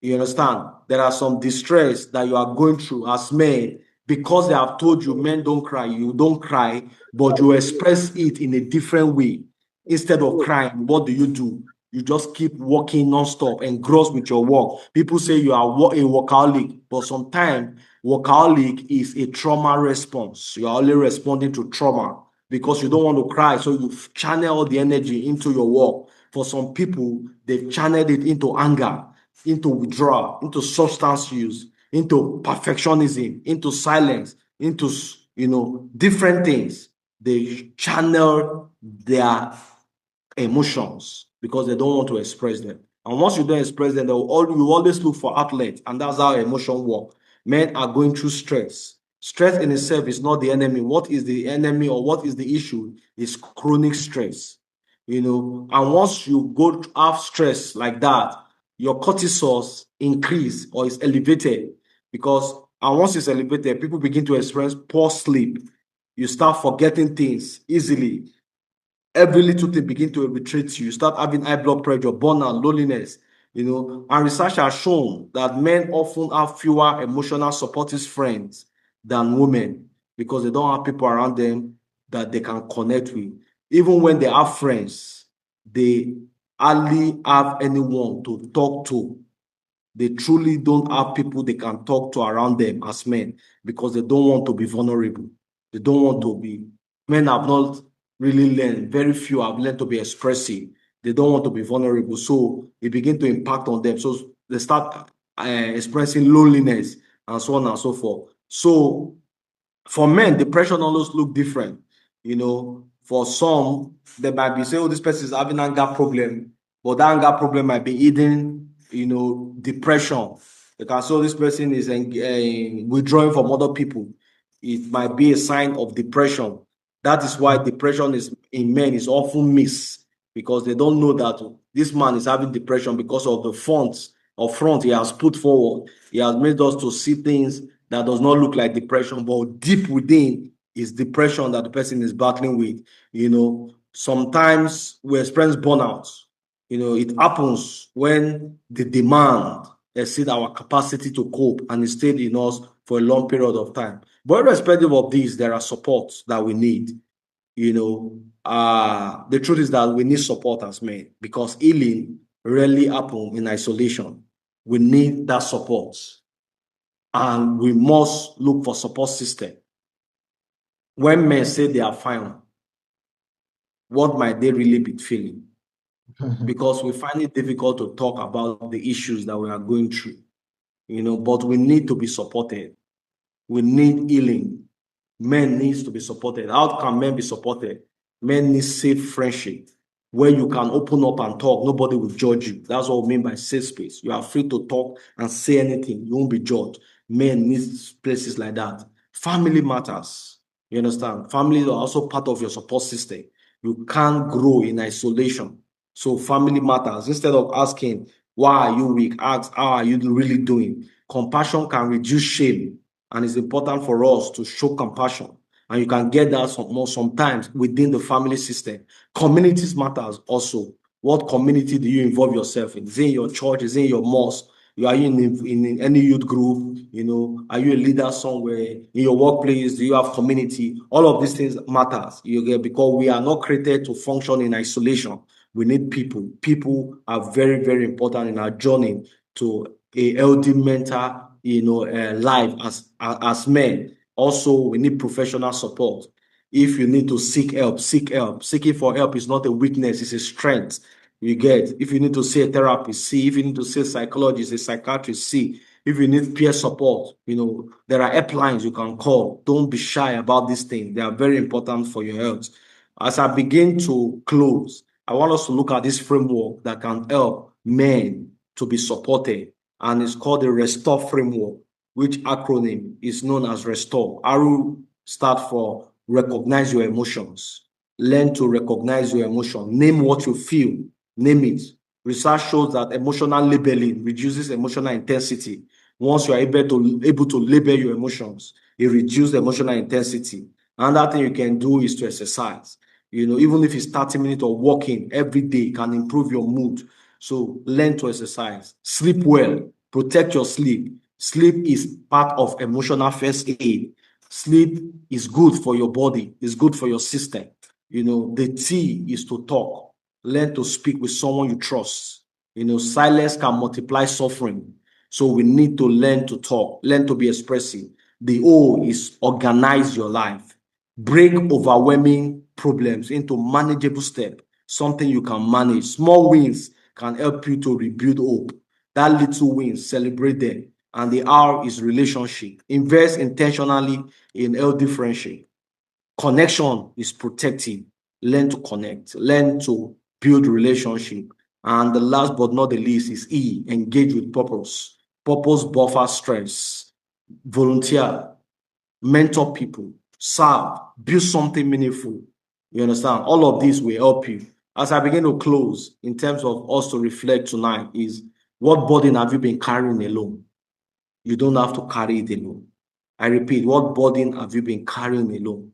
You understand? There are some distress that you are going through as men, because they have told you men don't cry. You don't cry, but you express it in a different way. Instead of crying, what do? You just keep working nonstop, engrossed with your work. People say you are a workaholic, but sometimes workaholic is a trauma response. You are only responding to trauma because you don't want to cry, so you channel all the energy into your work. For some people, they've channeled it into anger, into withdrawal, into substance use, into perfectionism, into silence, into different things. They channel their emotions because they don't want to express them. And once you don't express them, you always look for outlets, and that's how emotion work. Men are going through stress. Stress in itself is not the enemy. What is the enemy or what is the issue is chronic stress. And once you go have stress like that, your cortisol increase or is elevated and once it's elevated, people begin to experience poor sleep. You start forgetting things easily. Every little thing begin to irritate you. You start having high blood pressure, burnout, loneliness. And research has shown that men often have fewer emotional supportive friends than women because they don't have people around them that they can connect with. Even when they have friends, they hardly have anyone to talk to. They truly don't have people they can talk to around them as men because they don't want to be vulnerable. They don't want to be. Men have not really learned. Very few have learned to be expressive. They don't want to be vulnerable. So it begins to impact on them. So they start expressing loneliness and so on and so forth. So for men, depression always look different. For some, they might be saying, oh, this person is having anger problem, but that anger problem might be hidden, depression. They can say, oh, this person is withdrawing from other people. It might be a sign of depression. That is why depression in men is often missed because they don't know that this man is having depression because of the front he has put forward. He has made us to see things that does not look like depression, but deep within is depression that the person is battling with. Sometimes we experience burnout. It happens when the demand exceeds our capacity to cope and it stayed in us for a long period of time. But irrespective of this, there are supports that we need. The truth is that we need support as men because healing rarely happens in isolation. We need that support. And we must look for support system. When men say they are fine, what might they really be feeling? Because we find it difficult to talk about the issues that we are going through, but we need to be supported. We need healing. Men needs to be supported. How can men be supported? Men need safe friendship where you can open up and talk. Nobody will judge you. That's what we mean by safe space. You are free to talk and say anything. You won't be judged. Men need places like that. Family matters. You understand? Families are also part of your support system. You can't grow in isolation. So family matters. Instead of asking, why are you weak? Ask, how are you really doing? Compassion can reduce shame. And it's important for us to show compassion. And you can get that sometimes within the family system. Communities matters also. What community do you involve yourself in? Is it in your church? Is it in your mosque? Are you in any youth group? Are you a leader somewhere? In your workplace, do you have community? All of these things matters. Because we are not created to function in isolation. We need people. People are very, very important in our journey to a healthy mental life as men. Also, we need professional support. If you need to seek help, seek help. Seeking for help is not a weakness, it's a strength. You get. If you need to see a therapist, see. If you need to see a psychologist, a psychiatrist, see. If you need peer support, there are helplines you can call. Don't be shy about these things. They are very important for your health. As I begin to close, I want us to look at this framework that can help men to be supported, and it's called the RESTORE framework, which acronym is known as RESTORE. RU start for recognize your emotions. Learn to recognize your emotion. Name what you feel. Name it. Research shows that emotional labeling reduces emotional intensity. Once you are able to label your emotions, it reduces emotional intensity. Another thing you can do is to exercise. Even if it's 30 minutes of walking every day, can improve your mood. So learn to exercise. Sleep well. Protect your sleep. Sleep is part of emotional first aid. Sleep is good for your body. It's good for your system. The T is to talk. Learn to speak with someone you trust. Silence can multiply suffering. So we need to learn to talk, learn to be expressive. The O is organize your life. Break overwhelming problems into manageable steps, something you can manage. Small wins can help you to rebuild hope. That little wins, celebrate them. And the R is relationship. Invest intentionally in healthy friendship. Connection is protective. Learn to connect. Learn to build relationship. And the last but not the least is E, engage with purpose. Purpose buffers stress. Volunteer. mentor people, serve, build something meaningful. You understand? All of this will help you. As I begin to close, in terms of us to reflect tonight, is what burden have you been carrying alone? You don't have to carry it alone. I repeat, what burden have you been carrying alone?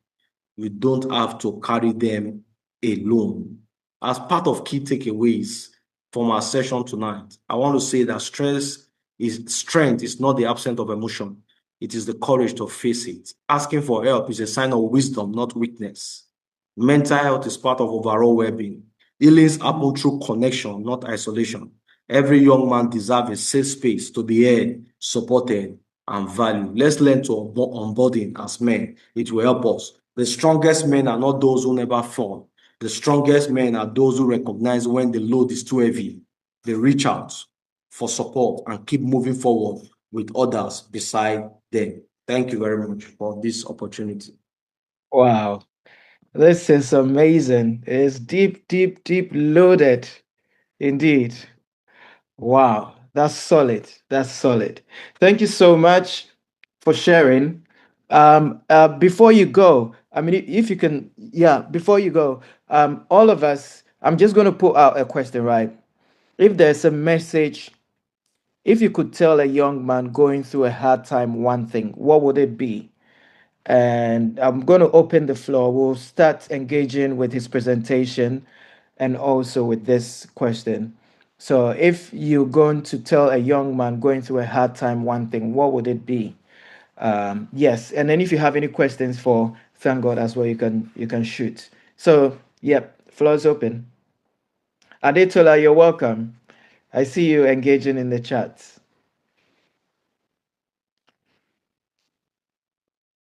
You don't have to carry them alone. As part of key takeaways from our session tonight, I want to say that strength is not the absence of emotion. It is the courage to face it. Asking for help is a sign of wisdom, not weakness. Mental health is part of overall well-being. Healings happen through connection, not isolation. Every young man deserves a safe space to be heard, supported, and valued. Let's learn to onboarding as men. It will help us. The strongest men are not those who never fall. The strongest men are those who recognize when the load is too heavy. They reach out for support and keep moving forward with others beside them. Thank you very much for this opportunity. Wow. This is amazing. It's deep, deep, deep loaded. Indeed. Wow. That's solid. That's solid. Thank you so much for sharing. Before you go, I mean, if you can, yeah, before you go, all of us, I'm just going to put out a question, right? If there's a message, if you could tell a young man going through a hard time one thing, what would it be? And I'm going to open the floor. We'll start engaging with his presentation and also with this question. So, if you're going to tell a young man going through a hard time one thing, what would it be? Yes, and then if you have any questions for Thank God as well, you can shoot. So, yep, floor's open. Adetola, you're welcome. I see you engaging in the chat.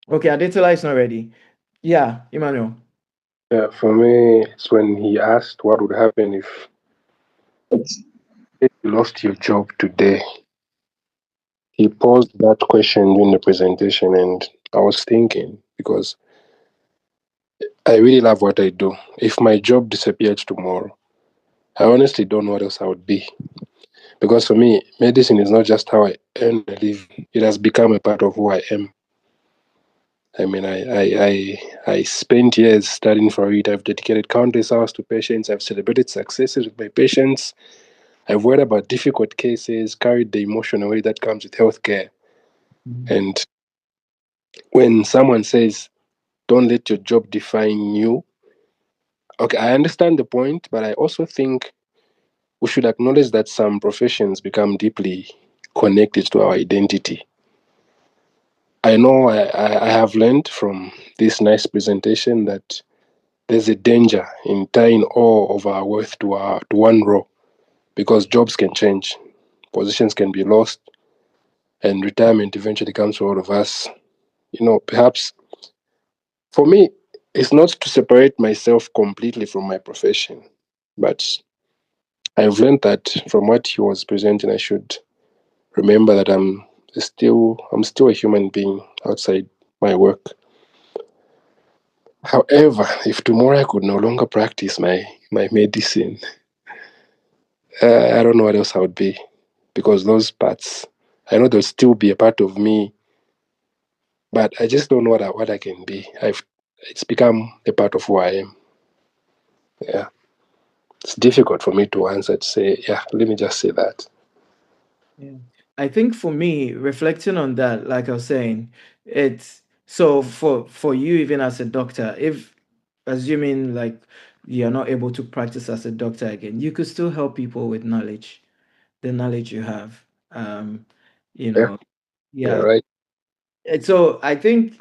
Okay, Adetola is not ready. Yeah, Emmanuel. Yeah, for me, it's when he asked what would happen if you lost your job today. He posed that question during the presentation, and I was thinking, because I really love what I do. If my job disappeared tomorrow, I honestly don't know what else I would be. Because for me, medicine is not just how I earn a living, it has become a part of who I am. I mean, I spent years studying for it. I've dedicated countless hours to patients. I've celebrated successes with my patients. I've worried about difficult cases, carried the emotional weight that comes with healthcare. And when someone says, don't let your job define you, okay, I understand the point, but I also think we should acknowledge that some professions become deeply connected to our identity. I know I have learned from this nice presentation that there's a danger in tying all of our worth to one role, because jobs can change, positions can be lost, and retirement eventually comes for all of us. Perhaps for me, it's not to separate myself completely from my profession, but I've learned that from what he was presenting, I should remember that I'm still a human being outside my work. However, if tomorrow I could no longer practice my medicine, I don't know what else I would be, because those parts, I know they'll still be a part of me, but I just don't know what I can be. It's become a part of who I am. Yeah, it's difficult for me to answer to say. Yeah, let me just say that. Yeah. I think for me, reflecting on that, like I was saying, it's so for you, even as a doctor, if assuming like you're not able to practice as a doctor again, you could still help people with knowledge, the knowledge you have. Um, you Yeah, know, yeah, yeah. right. And so I think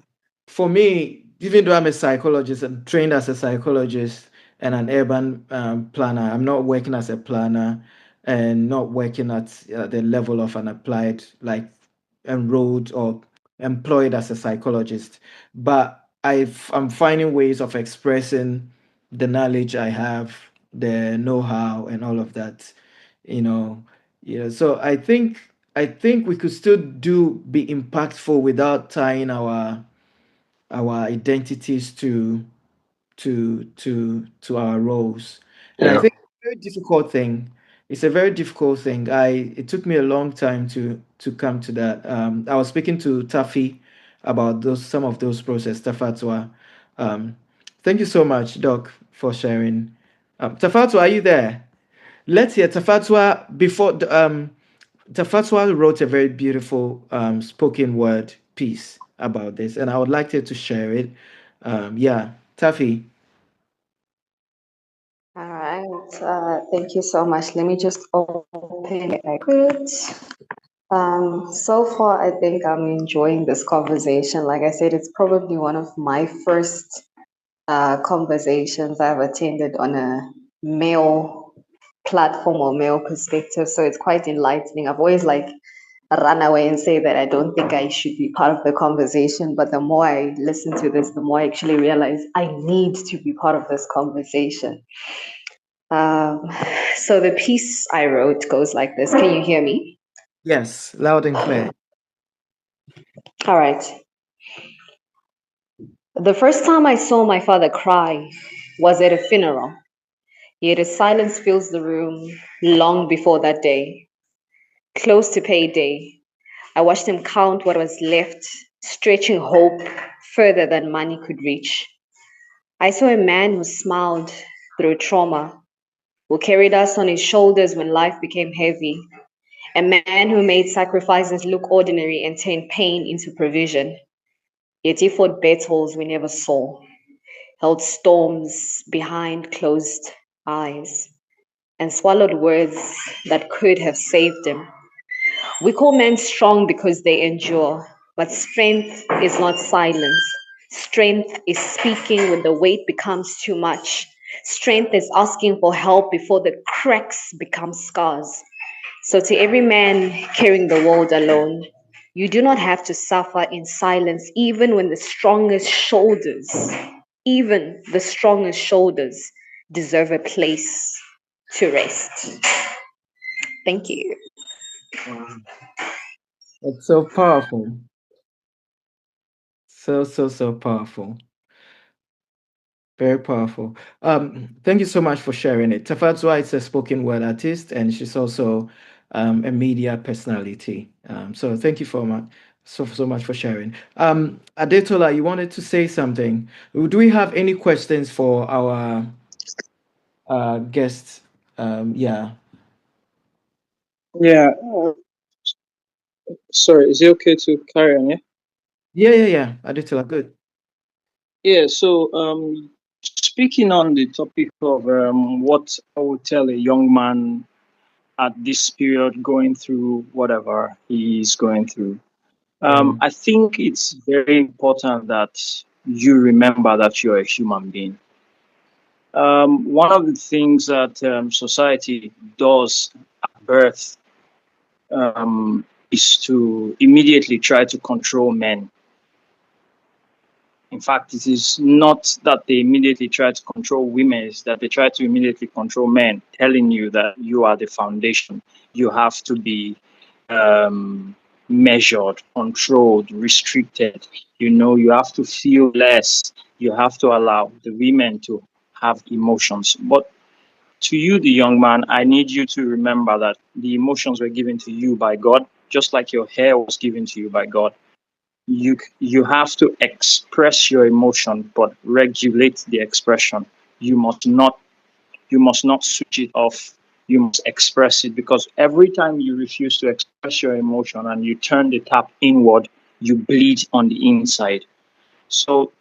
for me, even though I'm a psychologist, I'm trained as a psychologist and an urban planner, I'm not working as a planner and not working at the level of an applied, like enrolled or employed as a psychologist. But I'm finding ways of expressing the knowledge I have, the know-how, and all of that. You know, So I think we could still be impactful without tying our identities to our roles. And I Yeah, think very difficult thing. It's a very difficult thing. It took me a long time to come to that. I was speaking to Taffy about those some of those processes. Tafatwa, thank you so much, Doc, for sharing. Tafatwa, are you there? Let's hear Tafatwa before Tafatwa wrote a very beautiful spoken word piece about this, and I would like her to share it. Yeah, Taffy. All right. Thank you so much. Let me just open it. I could. So far, I think I'm enjoying this conversation. Like I said, it's probably one of my first conversations I've attended on a male platform or male perspective. So it's quite enlightening. I've always like run away and say that I don't think I should be part of the conversation. But the more I listen to this, the more I actually realize I need to be part of this conversation. Um, so the piece I wrote goes like this. Can you hear me? Yes, loud and clear. All right. The first time I saw my father cry was at a funeral. Yet a silence fills the room long before that day. Close to payday, I watched him count what was left, stretching hope further than money could reach. I saw a man who smiled through trauma, who carried us on his shoulders when life became heavy, a man who made sacrifices look ordinary and turned pain into provision. Yet he fought battles we never saw, held storms behind closed eyes, and swallowed words that could have saved him. We call men strong because they endure, but strength is not silence. Strength is speaking when the weight becomes too much. Strength is asking for help before the cracks become scars. So, to every man carrying the world alone, you do not have to suffer in silence, even when the strongest even the strongest shoulders, deserve a place to rest. Thank you. Wow, it's so powerful. So powerful. Very powerful. Thank you so much for sharing it. Tafatzwa is a spoken word artist, and she's also a media personality. So thank you for much, so much for sharing. Adetola, you wanted to say something. Do we have any questions for our guests? Yeah. Yeah, sorry, is it okay to carry on? Yeah. Yeah. Adetola, good. Yeah. So, speaking on the topic of what I would tell a young man at this period going through whatever he is going through, Mm, I think it's very important that you remember that you're a human being. One of the things that society does at birth is to immediately try to control men. In fact, it is not that they immediately try to control women, it's that they try to immediately control men, telling you that you are the foundation. You have to be measured, controlled, restricted. You have to feel less. You have to allow the women to have emotions. But to you, the young man, I need you to remember that the emotions were given to you by God, just like your hair was given to you by God. You have to express your emotion, but regulate the expression. You must not you must not switch it off. You must express it, because every time you refuse to express your emotion and you turn the tap inward, you bleed on the inside. So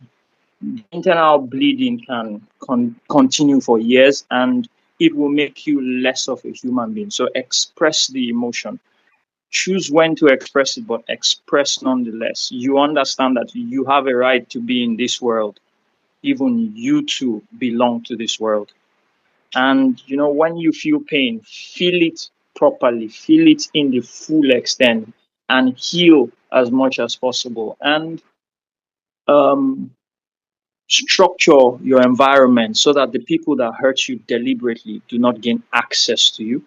internal bleeding can continue for years, and it will make you less of a human being. So express the emotion. Choose when to express it, but express nonetheless. You understand that you have a right to be in this world. Even you too belong to this world. And when you feel pain, feel it properly, feel it in the full extent, and heal as much as possible. And um, structure your environment so that the people that hurt you deliberately do not gain access to you,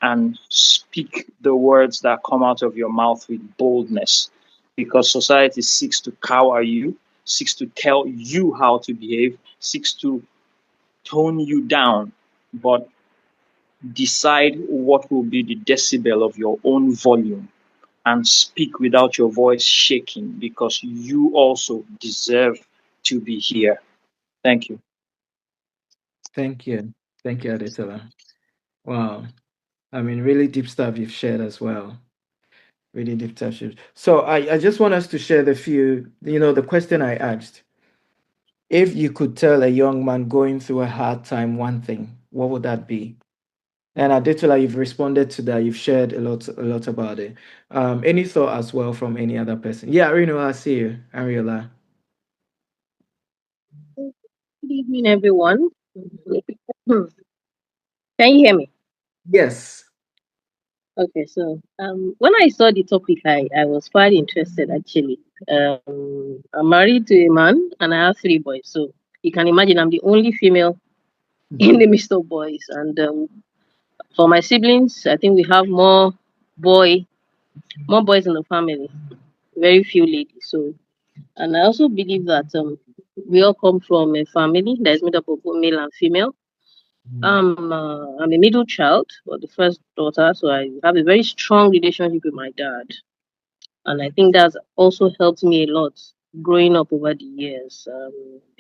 and speak the words that come out of your mouth with boldness, because society seeks to cower you, seeks to tell you how to behave, seeks to tone you down. But decide what will be the decibel of your own volume. and speak without your voice shaking, because you also deserve to be here. Thank you. Thank you. Thank you, Adetola. Wow. I mean, really deep stuff you've shared as well. Really deep stuff. So I just want us to share the few, the question I asked. If you could tell a young man going through a hard time one thing, what would that be? And Adetola, you've responded to that. You've shared a lot about it. Any thought as well from any other person? Yeah, Reno, I see you. Ariola. Good evening, everyone. Can you hear me? Yes. Okay, so when I saw the topic, I was quite interested actually. I'm married to a man and I have three boys, so you can imagine I'm the only female in the midst of boys. And for my siblings, I think we have boy, more boys in the family, very few ladies. So, and I also believe that we all come from a family that is made up of both male and female. I'm a middle child, or the first daughter, so I have a very strong relationship with my dad, and I think that's also helped me a lot growing up over the years. A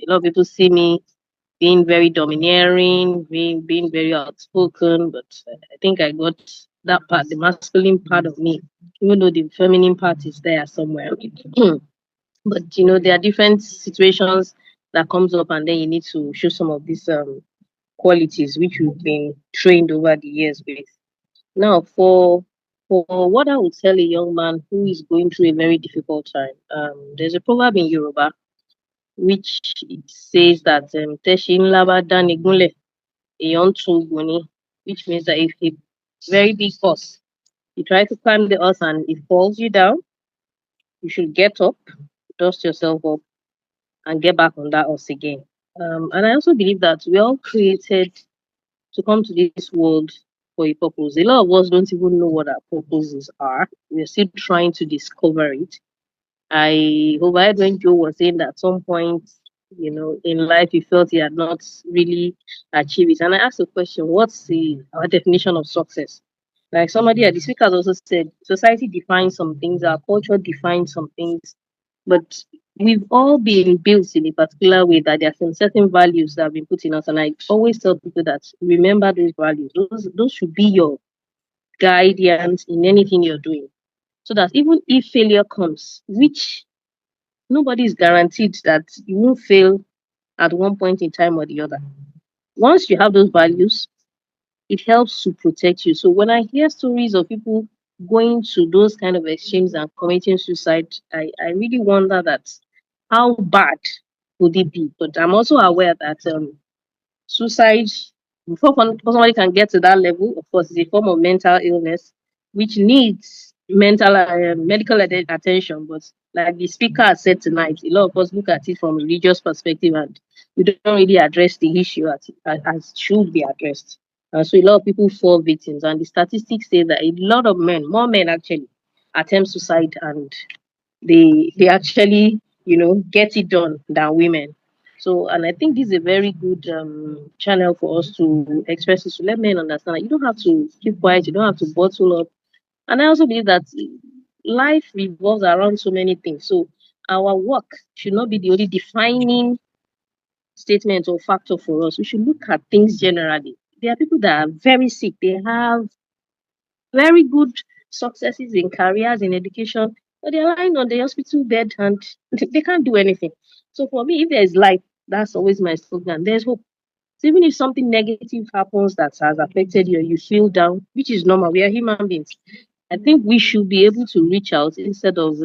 lot of people see me being very domineering, being very outspoken, but I think I got that part, the masculine part of me, even though the feminine part is there somewhere. But there are different situations that comes up, and then you need to show some of these qualities which we've been trained over the years with. Now, for what I would tell a young man who is going through a very difficult time, there's a proverb in Yoruba which it says that "Teshin laba danigunle eyon tuguni," which means that if a very big horse, you try to climb the horse and it falls you down, you should get up, dust yourself up, and get back on that horse again. And I also believe that we all created to come to this world for a purpose. A lot of us don't even know what our purposes are. We're still trying to discover it. I overheard when Joe was saying that at some point, in life he felt he had not really achieved it. And I asked the question, what's our definition of success? Like somebody at the speakers also said, society defines some things, our culture defines some things, but we've all been built in a particular way that there are some certain values that have been put in us. And I always tell people that remember those values. Those should be your guidance in anything you're doing. So that even if failure comes, which nobody is guaranteed that you won't fail at one point in time or the other. Once you have those values, it helps to protect you. So when I hear stories of people going to those kind of extremes and committing suicide, I really wonder that how bad would it be? But I'm also aware that suicide, before somebody can get to that level, of course, is a form of mental illness which needs medical attention. But like the speaker said tonight, a lot of us look at it from a religious perspective, and we don't really address the issue as should be addressed. So a lot of people fall victims, and the statistics say that a lot of men, more men actually, attempt suicide, and they actually get it done than women. So, and I think this is a very good channel for us to express this, to let men understand that you don't have to keep quiet, you don't have to bottle up. And I also believe that life revolves around so many things. So our work should not be the only defining statement or factor for us. We should look at things generally. There are people that are very sick. They have very good successes in careers, in education, but they're lying on the hospital bed and they can't do anything. So for me, if there's life, that's always my slogan. There's hope. So even if something negative happens that has affected you, you feel down, which is normal. We are human beings. I think we should be able to reach out instead of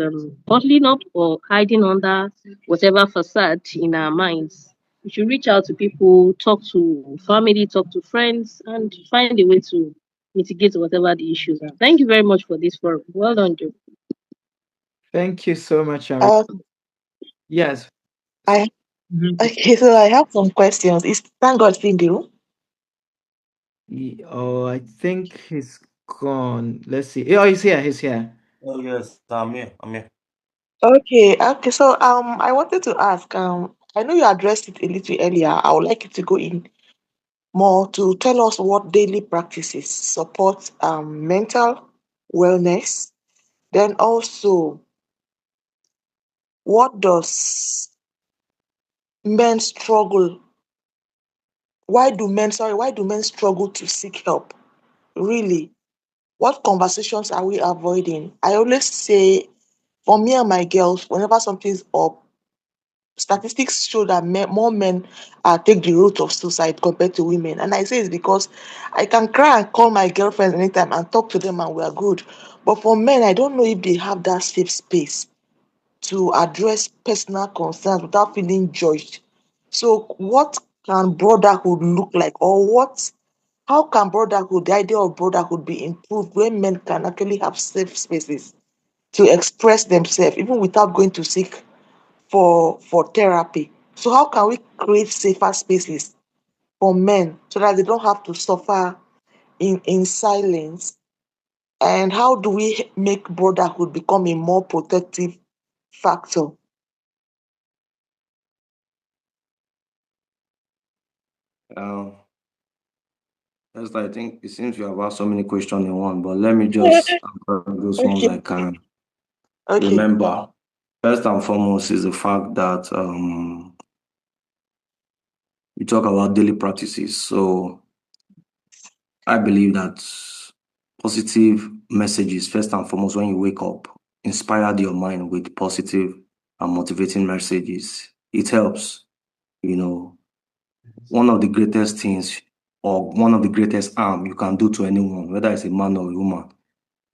bottling up or hiding under whatever facade in our minds. We should reach out to people, talk to family, talk to friends, and find a way to mitigate whatever the issues are. Thank you very much for this forum. Well done, Joe. Thank you so much, Ari. Uh, Yes. I Mhm. okay, so I have some questions. Is Thank God still in the room? Oh, I think he's gone. Let's see. Oh, he's here. He's here. Oh yes, I'm here. I'm here. Okay. So I wanted to ask. I know you addressed it a little earlier. I would like you to go in more to tell us what daily practices support mental wellness Then also, what does men struggle? Why do men struggle to seek help? Really, what conversations are we avoiding? I always say, for me and my girls, whenever something's up, statistics show that more men take the route of suicide compared to women. And I say it's because I can cry and call my girlfriends anytime and talk to them and we are good. But for men, I don't know if they have that safe space to address personal concerns without feeling judged. So, what can brotherhood look like, or how can brotherhood, the idea of brotherhood, be improved when men can actually have safe spaces to express themselves, even without going to seek for therapy? So, how can we create safer spaces for men so that they don't have to suffer in silence? And how do we make brotherhood become a more protective factor? Um, Yes, I think it seems you have asked so many questions in one, but let me just answer those ones Okay. I can Okay. remember. First and foremost is the fact that we talk about daily practices. So I believe that positive messages, first and foremost, when you wake up, inspire your mind with positive and motivating messages. It helps, you know. One of the greatest things or one of the greatest harm you can do to anyone, whether it's a man or a woman,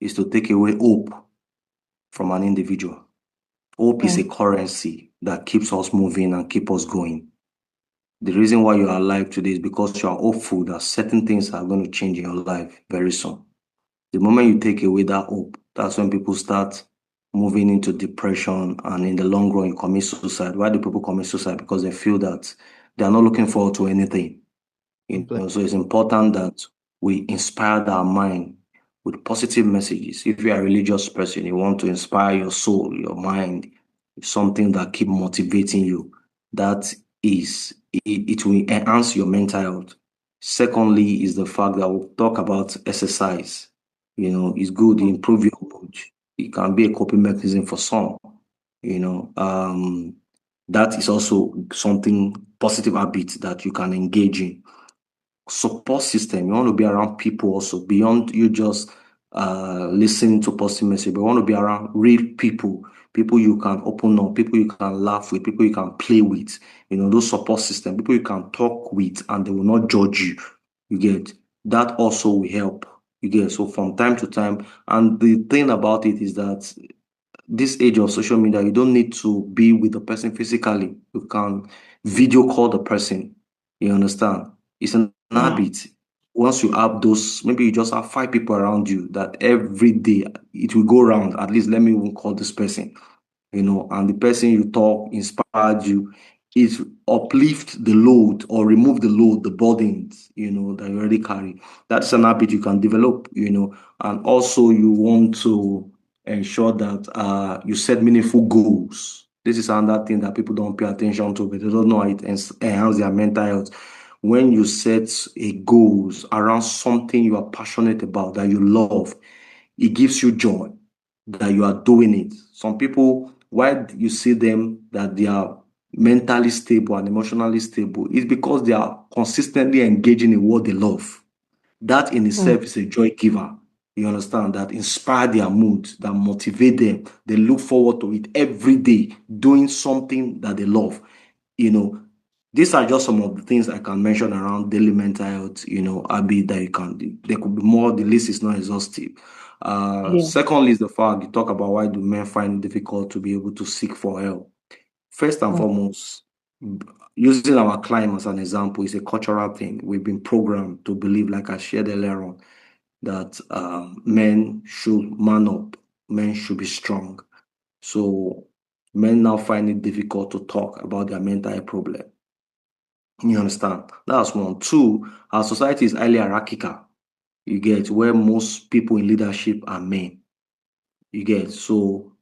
is to take away hope from an individual. Hope is a Mm, currency that keeps us moving and keep us going. The reason why you are alive today is because you are hopeful that certain things are going to change in your life very soon. The moment you take away that hope, that's when people start moving into depression, and in the long run, you commit suicide. Why do people commit suicide? Because they feel that they are not looking forward to anything. So it's important that we inspire our mind with positive messages. If you are a religious person, you want to inspire your soul, your mind, something that keep motivating you. That is, it will enhance your mental health. Secondly, is the fact that we'll talk about exercise. It's good to mm, improve your mood. It can be a coping mechanism for some. That is also something positive habit that you can engage in. Support system. You want to be around people also beyond you just listening to positive message, but you want to be around real people you can open up, people you can laugh with, people you can play with. Those support system, people you can talk with and they will not judge you. You get that also will help. You get so from time to time. And the thing about it is that this age of social media, you don't need to be with the person physically. You can video call the person. You understand? It's an mm, habit. Once you have those, maybe you just have 5 people around you that every day it will go around. At least let me even call this person, and the person you talk inspired you, it uplift the load or remove the load, the burdens, that you already carry. That's an habit you can develop, and also you want to ensure that you set meaningful goals. This is another thing that people don't pay attention to, but they don't know how it enhance their mental health. When you set a goals around something you are passionate about, that you love, it gives you joy that you are doing it. Some people, why you see them that they are mentally stable and emotionally stable, is because they are consistently engaging in what they love. That in mm. itself is a joy giver. You understand? That inspire their mood, that motivate them. They look forward to it every day, doing something that they love. You know, these are just some of the things I can mention around daily mental health, habit that you can do. There could be more, the list is not exhaustive. Yeah. Secondly, is the fact you talk about why do men find it difficult to be able to seek for help. First and Mm, foremost, using our climate as an example is a cultural thing. We've been programmed to believe, like I shared earlier on, that men should man up, men should be strong. So men now find it difficult to talk about their mental health problem. You understand? That's one. Two, our society is highly hierarchical. You get where most people in leadership are men. You get so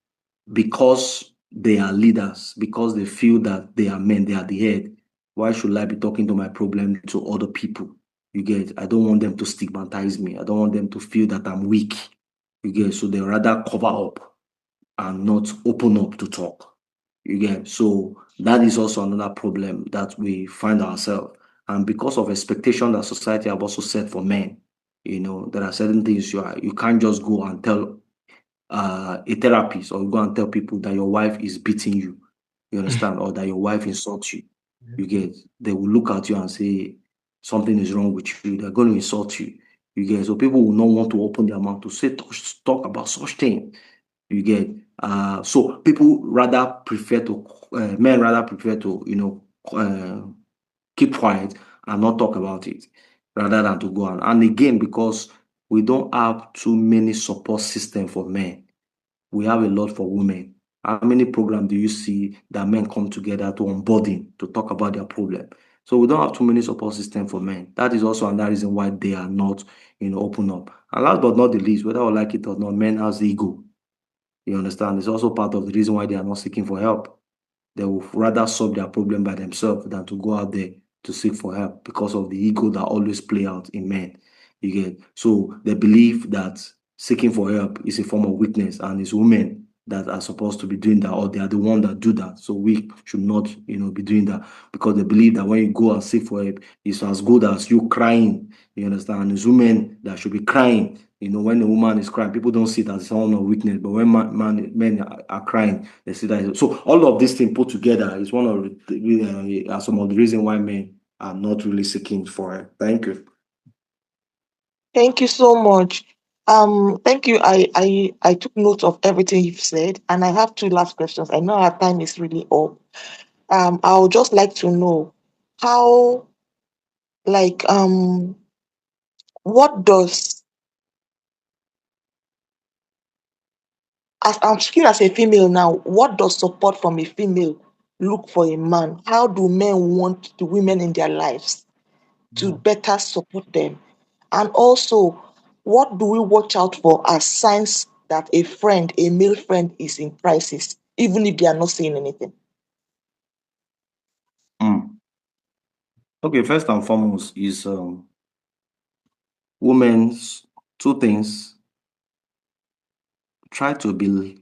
because they are leaders, because they feel that they are men, they are the head. Why should I be talking to my problem to other people? You get, I don't want them to stigmatize me. I don't want them to feel that I'm weak. You get, so they rather cover up and not open up to talk. You get, so that is also another problem that we find ourselves. And because of expectation that society have also set for men, there are certain things you can't just go and tell a therapist or go and tell people that your wife is beating you. You understand? Or that your wife insults you. You get, they will look at you and say something is wrong with you. They're going to insult you. You get, so people will not want to open their mouth to say talk about such thing. You get, so people rather prefer to men rather prefer to keep quiet and not talk about it rather than to go on. And again, because we don't have too many support system for men, we have a lot for women. How many programs do you see that men come together to onboarding to talk about their problem? So we don't have too many support system for men. That is also another reason why they are not, open up. And last but not the least, whether we like it or not, men has ego. You understand? It's also part of the reason why they are not seeking for help. They will rather solve their problem by themselves than to go out there to seek for help because of the ego that always play out in men. You get, so they believe that seeking for help is a form of weakness, and it's women that are supposed to be doing that, or they are the one that do that. So we should not, be doing that, because they believe that when you go and seek for help, it's as good as you crying. You understand? And it's women that should be crying. When a woman is crying, people don't see it as a sign of weakness, but when men are crying, they see that. So all of these things put together is one of some of the reasons why men are not really seeking for it. Thank you. Thank you so much. Thank you. I took note of everything you've said, and I have two last questions. I know our time is really up. I would just like to know how, like, what does, as I'm speaking as a female now, what does support from a female look for a man? How do men want the women in their lives to better support them? And also, what do we watch out for as signs that a male friend, is in crisis, even if they are not saying anything? Mm. Okay, first and foremost is women's two things. Try to be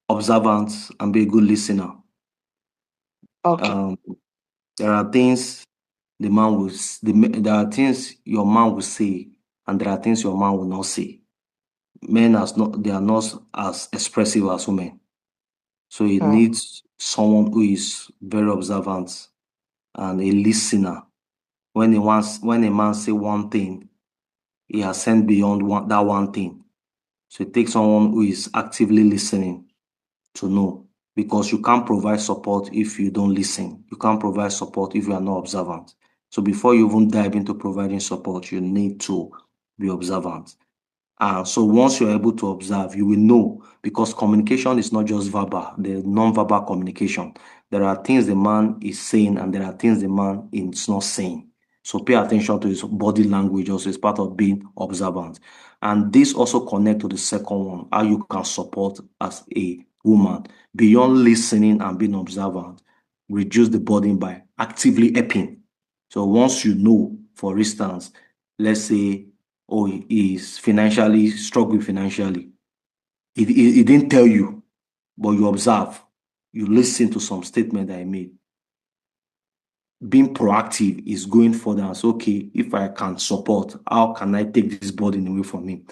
observant and be a good listener. Okay. There are things there are things your man will say, and there are things your man will not say. Men they are not as expressive as women. So it Hmm. needs someone who is very observant and a listener. When a man say one thing, he has sent beyond that one thing. So it takes someone who is actively listening to know, because you can't provide support if you don't listen. You can't provide support if you are not observant. So before you even dive into providing support, you need to be observant. So once you're able to observe, you will know, because communication is not just verbal, there's non-verbal communication. There are things the man is saying and there are things the man is not saying. So pay attention to his body language also, as part of being observant. And this also connects to the second one, how you can support as a woman. Beyond listening and being observant, reduce the burden by actively helping. So once you know, for instance, let's say, oh, he is financially struggling financially. He didn't tell you, but you observe, you listen to some statement that I made. Being proactive is going further and say, okay, if I can support, how can I take this burden away from him?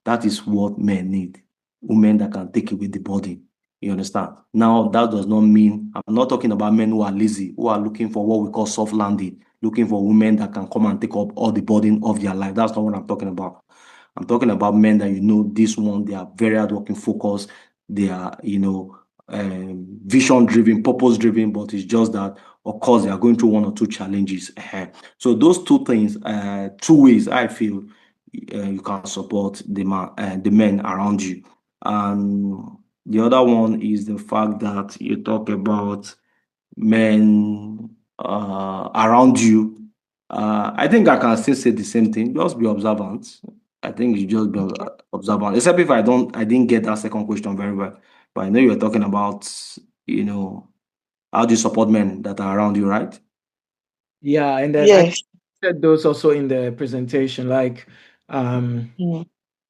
That is what men need. Women that can take away the burden. You understand? Now, that does not mean, I'm not talking about men who are lazy, who are looking for what we call soft landing, looking for women that can come and take up all the burden of their life. That's not what I'm talking about. I'm talking about men that, this one, they are very hardworking, focused. They are, vision driven, purpose driven, but it's just that, of course, they are going through one or two challenges. So those two things, two ways I feel you can support the men around you. And the other one is the fact that you talk about men around you. I think I can still say the same thing. Just be observant. I think you just be observant. Except if I didn't get that second question very well. But I know you're talking about, how do you support men that are around you, right? Yeah, and then I Yes. said those also in the presentation. Like, Mm,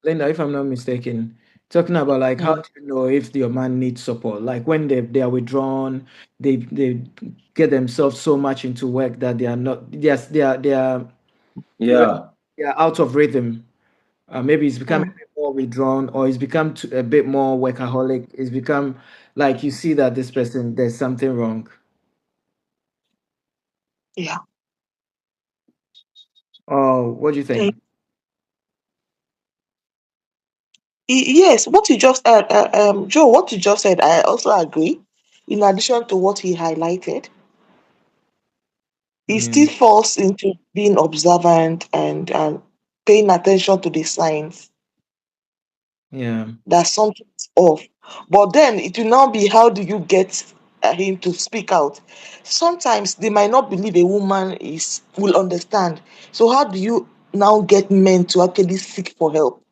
Linda, if I'm not mistaken, talking about like how mm. do you know if your man needs support? Like when they are withdrawn, they get themselves so much into work that they are not yes Yeah. they are out of rhythm. Maybe he's become a Mm. bit more withdrawn, or he's become a bit more workaholic. It's become like you see that this person there's something wrong. Yeah. Oh, what do you think? Yes, what you just Joe, what you just said, I also agree. In addition to what he highlighted, he Yeah, still falls into being observant and paying attention to the signs yeah. that something's off. But then it will now be how do you get him to speak out? Sometimes they might not believe a woman is will understand. So how do you now get men to actually seek for help?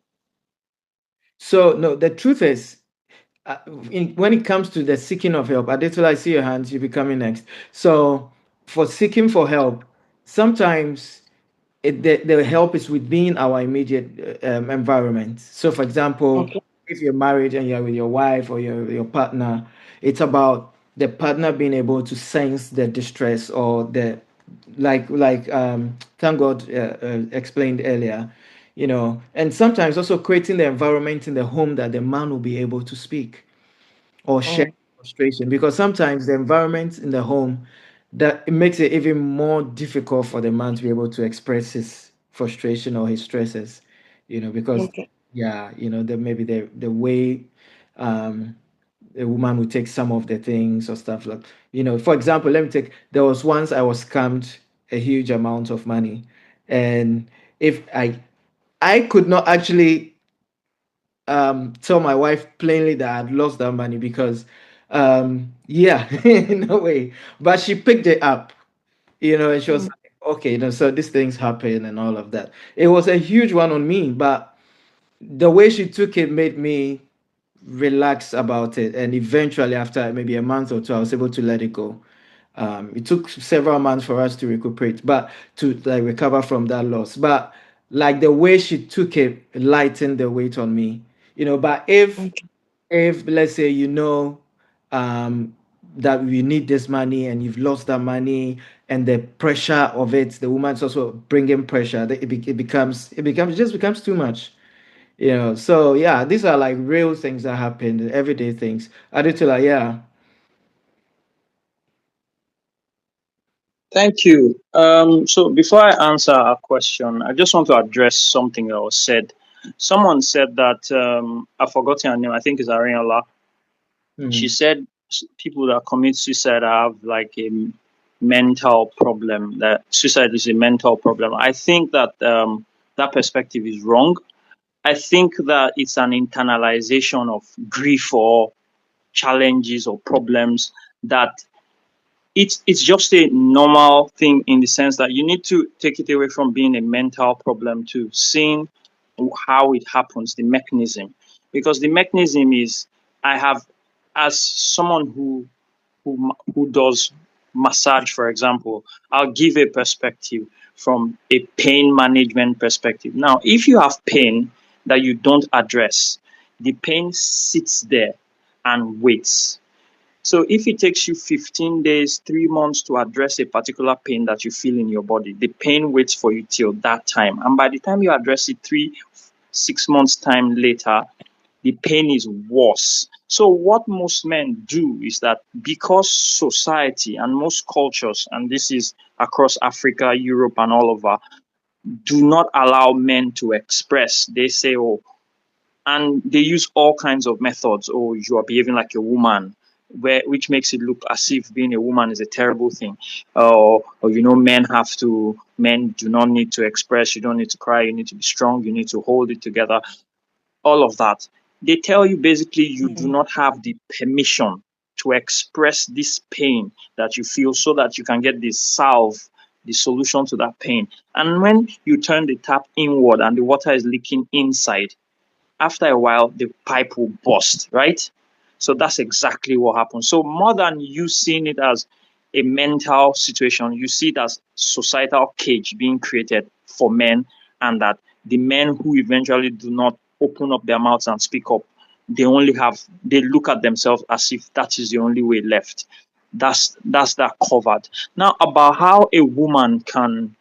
So no, the truth is, uh, when it comes to the seeking of help, Adetola, I see your hands. You be coming next. So for seeking for help, sometimes the help is within our immediate environment. So, for example, Okay. if you're married and you're with your wife or your partner, it's about the partner being able to sense the distress or the thank God explained earlier, and sometimes also creating the environment in the home that the man will be able to speak or share Mm, frustration, because sometimes the environment in the home that it makes it even more difficult for the man to be able to express his frustration or his stresses, because okay. yeah, maybe the way um a woman would take some of the things or stuff like, for example, let me take, there was once I was scammed a huge amount of money, and if I could not actually tell my wife plainly that I'd lost that money because yeah, in a way. But she picked it up, and she was Mm, like, okay, so these things happen and all of that. It was a huge one on me, but the way she took it made me relax about it. And eventually, after maybe a month or two, I was able to let it go. It took several months for us to recuperate, but to like recover from that loss. But like the way she took it lightened the weight on me, But okay. if let's say um, that you need this money and you've lost that money and the pressure of it, the woman's also bringing pressure. It just becomes too much. So yeah, these are like real things that happen, everyday things. Aditula, yeah. Thank you. So before I answer a question, I just want to address something that was said. Someone said that I've forgotten her name. I think it's Ariola. She Mm, said people that commit suicide have like a mental problem. That suicide is a mental problem. I think that that perspective is wrong. I think that it's an internalization of grief or challenges or problems that it's just a normal thing in the sense that you need to take it away from being a mental problem to seeing how it happens, the mechanism. Because the mechanism is, I have, as someone who does massage, for example, I'll give a perspective from a pain management perspective. Now, if you have pain that you don't address, the pain sits there and waits. So if it takes you 15 days, 3 months to address a particular pain that you feel in your body, the pain waits for you till that time. And by the time you address it 6 months time later, the pain is worse. So what most men do is that because society and most cultures, and this is across Africa, Europe, and all over, do not allow men to express. They say, oh, and they use all kinds of methods. Oh, you are behaving like a woman, which makes it look as if being a woman is a terrible thing. Or men do not need to express. You don't need to cry. You need to be strong. You need to hold it together. All of that. They tell you basically you do Mm, not have the permission to express this pain that you feel so that you can get the solution to that pain. And when you turn the tap inward and the water is leaking inside, after a while, the pipe will burst, right? So that's exactly what happens. So more than you seeing it as a mental situation, you see it as societal cage being created for men, and that the men who eventually do not open up their mouths and speak up, they look at themselves as if that is the only way left. That's that covered. Now, about how a woman can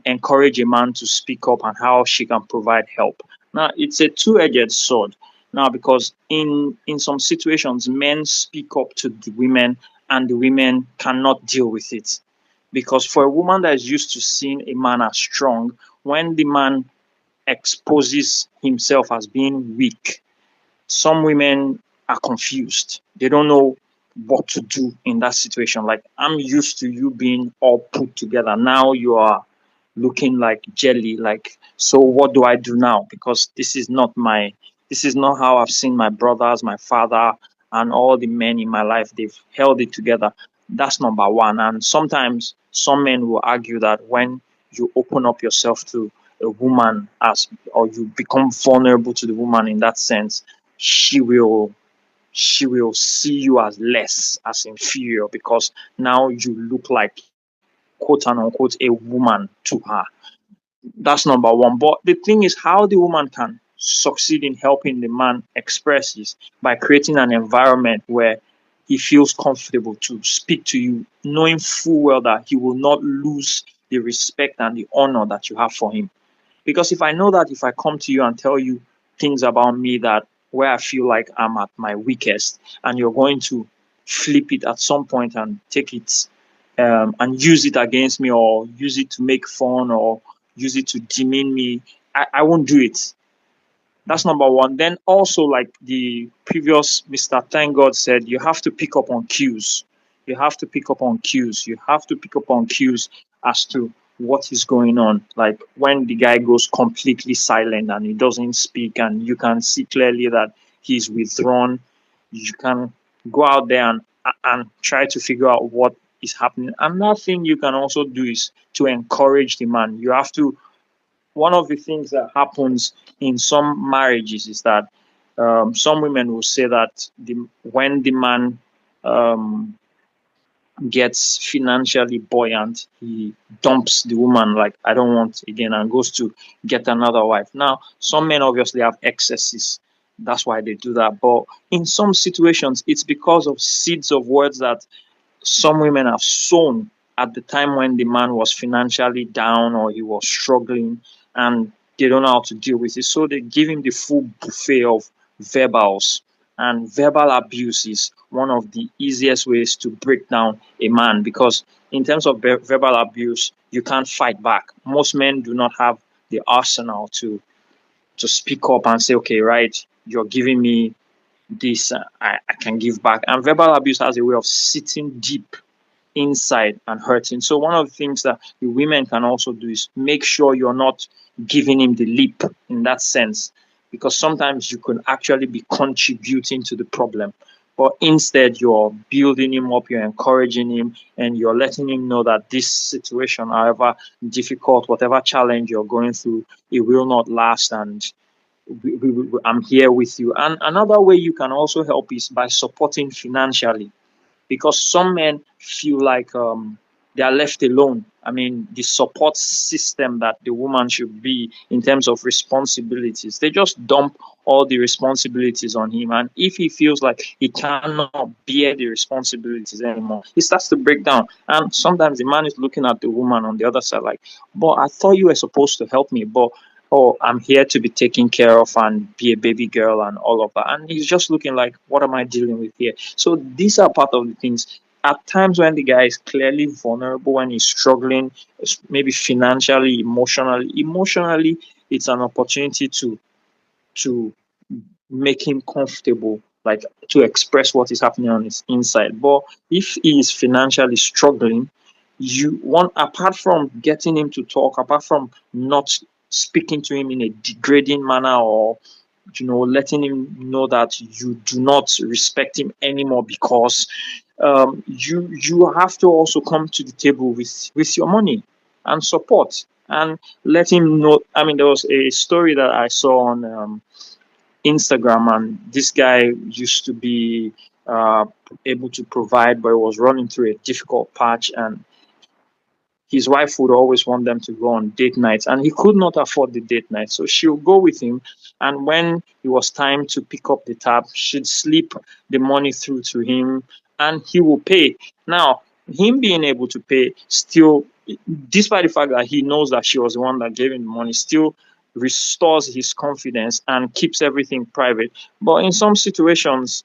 encourage a man to speak up and how she can provide help. Now, it's a two-edged sword. Now, because in some situations, men speak up to the women and the women cannot deal with it. Because for a woman that is used to seeing a man as strong, when the man exposes himself as being weak, some women are confused. They don't know what to do in that situation. Like, I'm used to you being all put together. Now you are looking like jelly. Like, so what do I do now? Because this is not how I've seen my brothers, my father, and all the men in my life. They've held it together. That's number one. And sometimes some men will argue that when you open up yourself to a woman or you become vulnerable to the woman in that sense, she will see you as less, as inferior, because now you look like, quote and unquote, a woman to her. That's number one. But the thing is, how the woman can succeed in helping the man express is by creating an environment where he feels comfortable to speak to you, knowing full well that he will not lose the respect and the honor that you have for him. Because if I know that if I come to you and tell you things about me that where I feel like I'm at my weakest, and you're going to flip it at some point and take it and use it against me, or use it to make fun, or use it to demean me, I won't do it. That's number one. Then also, like the previous Mr. Thank God said, you have to pick up on cues. You have to pick up on cues. You have to pick up on cues as to what is going on. Like when the guy goes completely silent and he doesn't speak, and you can see clearly that he's withdrawn, you can go out there and try to figure out what is happening. Another thing you can also do is to encourage the man. You have to, one of the things that happens in some marriages is that some women will say that when the man gets financially buoyant, he dumps the woman, like, I don't want again, and goes to get another wife. Now, some men obviously have excesses. That's why they do that. But in some situations, it's because of seeds of words that some women have sown at the time when the man was financially down or he was struggling, and they don't know how to deal with it. So they give him the full buffet of verbals. And verbal abuse is one of the easiest ways to break down a man, because in terms of verbal abuse, you can't fight back. Most men do not have the arsenal to speak up and say, okay, right, you're giving me this, I can give back. And verbal abuse has a way of sitting deep inside and hurting. So one of the things that the women can also do is make sure you're not giving him the lip in that sense, because sometimes you could actually be contributing to the problem. But instead, you're building him up, you're encouraging him, and you're letting him know that this situation, however difficult, whatever challenge you're going through, it will not last, and I'm here with you. And another way you can also help is by supporting financially, because some men feel like they are left alone. I mean, the support system that the woman should be in terms of responsibilities, they just dump all the responsibilities on him. And if he feels like he cannot bear the responsibilities anymore, he starts to break down. And sometimes the man is looking at the woman on the other side like, but I thought you were supposed to help me, but oh, I'm here to be taken care of and be a baby girl and all of that. And he's just looking like, what am I dealing with here? So these are part of the things. At times when the guy is clearly vulnerable, when he's struggling, maybe financially, emotionally, it's an opportunity to make him comfortable, like to express what is happening on his inside. But if he is financially struggling, you want, apart from getting him to talk, apart from not speaking to him in a degrading manner, or letting him know that you do not respect him anymore, because you have to also come to the table with your money and support, and let him know. I mean, there was a story that I saw on Instagram, and this guy used to be able to provide, but he was running through a difficult patch, and his wife would always want them to go on date nights, and he could not afford the date night. So she'll go with him, and when it was time to pick up the tab, she'd slip the money through to him, and he will pay. Now, him being able to pay still, despite the fact that he knows that she was the one that gave him the money, still restores his confidence and keeps everything private. But in some situations,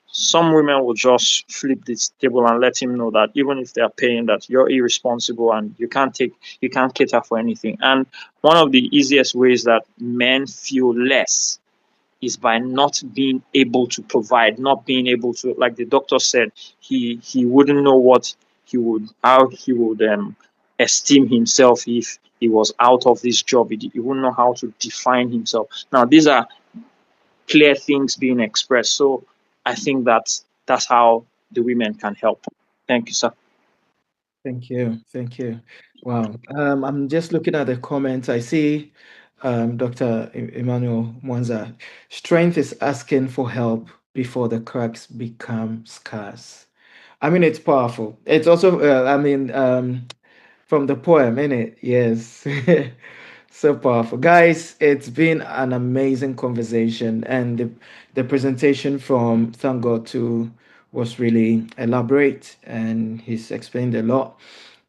some women will just flip this table and let him know that even if they are paying, that you're irresponsible and you can't cater for anything. And one of the easiest ways that men feel less is by not being able to provide, not being able to, like the doctor said, he wouldn't know how he would esteem himself if he was out of this job. He wouldn't know how to define himself. Now, these are clear things being expressed. So I think that's how the women can help. Thank you, sir. Thank you. Thank you. Wow. I'm just looking at the comments. I see Dr. Emmanuel Mwanza. Strength is asking for help before the cracks become scarce. I mean, it's powerful. It's also, from the poem, innit? Yes. So powerful. Guys, it's been an amazing conversation, and the presentation from Thank God too was really elaborate, and he's explained a lot.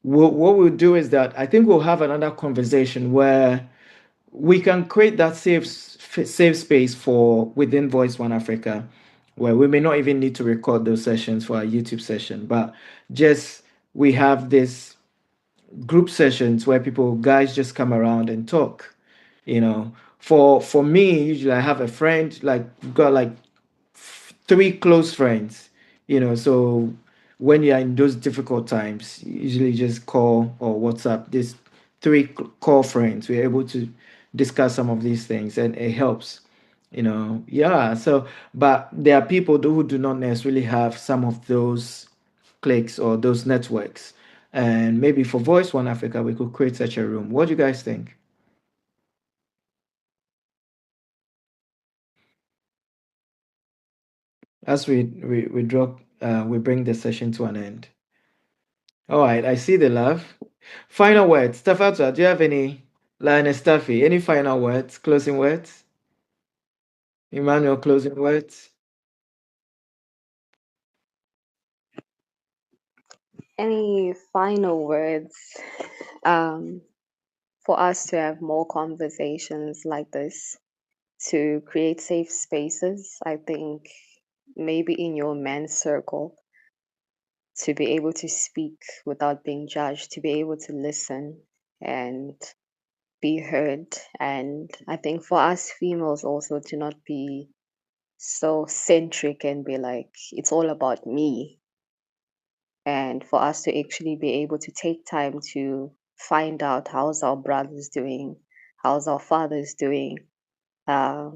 What we'll do is that I think we'll have another conversation where we can create that safe space for within Voice One Africa, where we may not even need to record those sessions for our YouTube session, but just we have this group sessions where people guys just come around and talk. For me, usually I have a friend, like got like three close friends, so when you're in those difficult times, you usually just call or WhatsApp these three call friends. We're able to discuss some of these things, and it helps. Yeah. So, but there are people who do not necessarily have some of those cliques or those networks. And maybe for Voice One Africa, we could create such a room. What do you guys think? As we drop, we bring the session to an end. All right, I see the love. Final words, Staffa, do you have any? Lionel Staffy, any final words, closing words? Emmanuel, closing words. Any final words? Um, for us to have more conversations like this, to create safe spaces, I think maybe in your men's circle, to be able to speak without being judged, to be able to listen and be heard. And I think for us females also to not be so centric and be like, it's all about me. And for us to actually be able to take time to find out how's our brothers doing, how's our fathers doing. I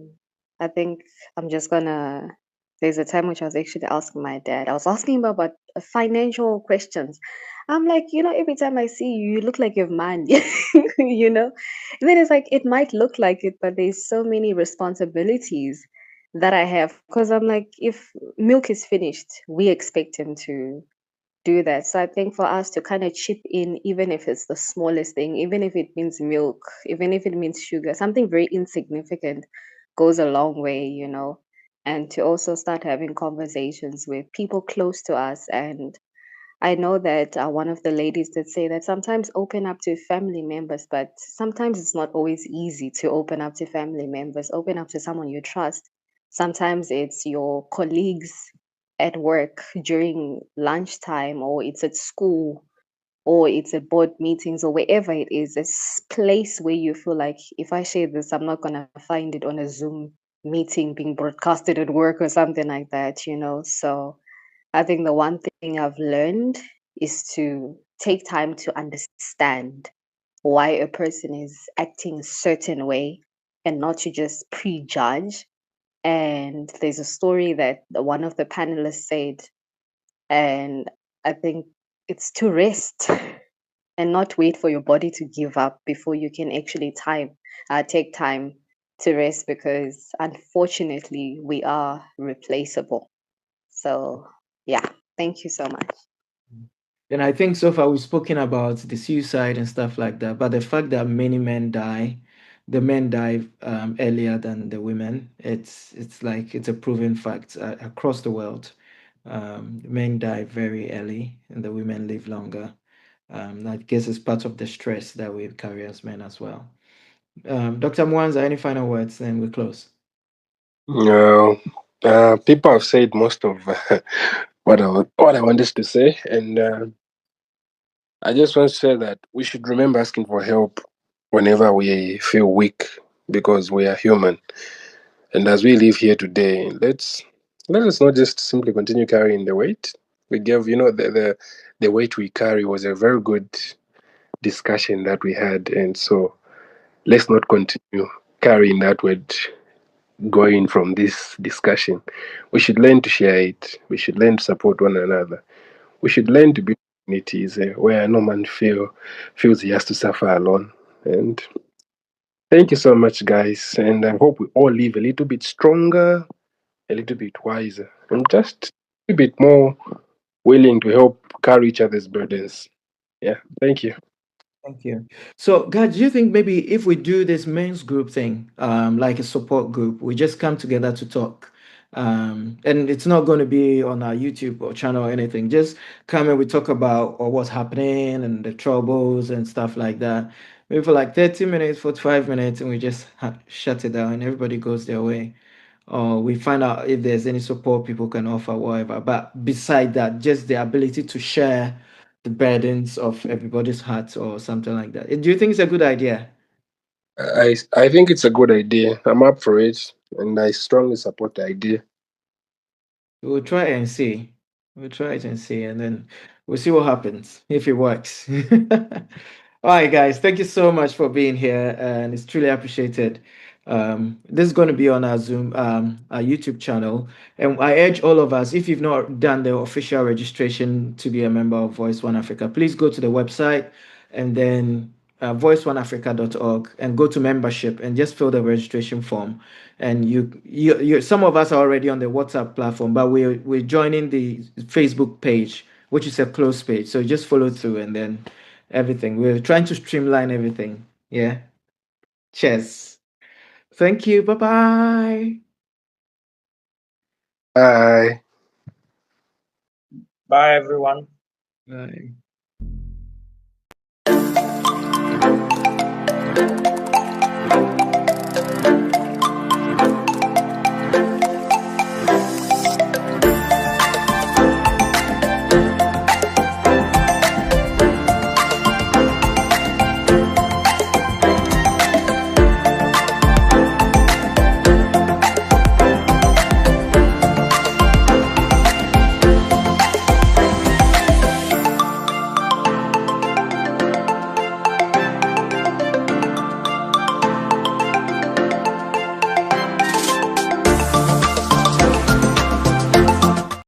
think I'm just gonna. There's a time which I was actually asking my dad. I was asking him about financial questions. I'm like, every time I see you, you look like you've man, And then it's like it might look like it, but there's so many responsibilities that I have. Because I'm like, if milk is finished, we expect him to do that. So I think for us to kind of chip in, even if it's the smallest thing, even if it means milk, even if it means sugar, something very insignificant goes a long way. And to also start having conversations with people close to us. And I know that one of the ladies did say that sometimes open up to family members, but sometimes it's not always easy to open up to family members, open up to someone you trust. Sometimes it's your colleagues at work during lunchtime, or it's at school, or it's at board meetings, or wherever it is, a place where you feel like if I share this, I'm not going to find it on a Zoom meeting being broadcasted at work or something like that. So I think the one thing I've learned is to take time to understand why a person is acting a certain way and not to just prejudge. And there's a story that one of the panelists said, and I think it's to rest and not wait for your body to give up before you can actually take time to rest, because unfortunately we are replaceable. So yeah, thank you so much. And I think so far we've spoken about the suicide and stuff like that, but the fact that many men die, the men die earlier than the women, it's like it's a proven fact across the world. Men die very early, and the women live longer. I guess it's part of the stress that we carry as men as well. Dr. Mwanza, any final words? Then we close. No, people have said most of what I wanted to say, and I just want to say that we should remember asking for help whenever we feel weak, because we are human. And as we live here today, let us not just simply continue carrying the weight. We gave, the weight we carry was a very good discussion that we had, and so let's not continue carrying that weight going from this discussion. We should learn to share it. We should learn to support one another. We should learn to build communities where no man feels he has to suffer alone. And thank you so much, guys. And I hope we all live a little bit stronger, a little bit wiser, and just a bit more willing to help carry each other's burdens. Yeah, thank you. Thank you. So, guys, do you think maybe if we do this men's group thing, like a support group, we just come together to talk, and it's not going to be on our YouTube or channel or anything. Just come and we talk about or what's happening and the troubles and stuff like that. Maybe for like 30 minutes, 45 minutes, and we just shut it down and everybody goes their way. Or we find out if there's any support people can offer, whatever. But beside that, just the ability to share the burdens of everybody's hearts or something like that. Do you think it's a good idea? I think it's a good idea. I'm up for it, and I strongly support the idea. We'll try and see. We'll try it and see, and then we'll see what happens if it works. All right, guys, thank you so much for being here, and it's truly appreciated. This is going to be on our Zoom, our YouTube channel, and I urge all of us, if you've not done the official registration to be a member of Voice One Africa, please go to the website and then voiceoneafrica.org and go to membership and just fill the registration form. And you some of us are already on the WhatsApp platform, but we're joining the Facebook page, which is a closed page. So just follow through and then everything. We're trying to streamline everything. Yeah. Cheers. Thank you. Bye-bye. Bye. Bye, everyone. Bye.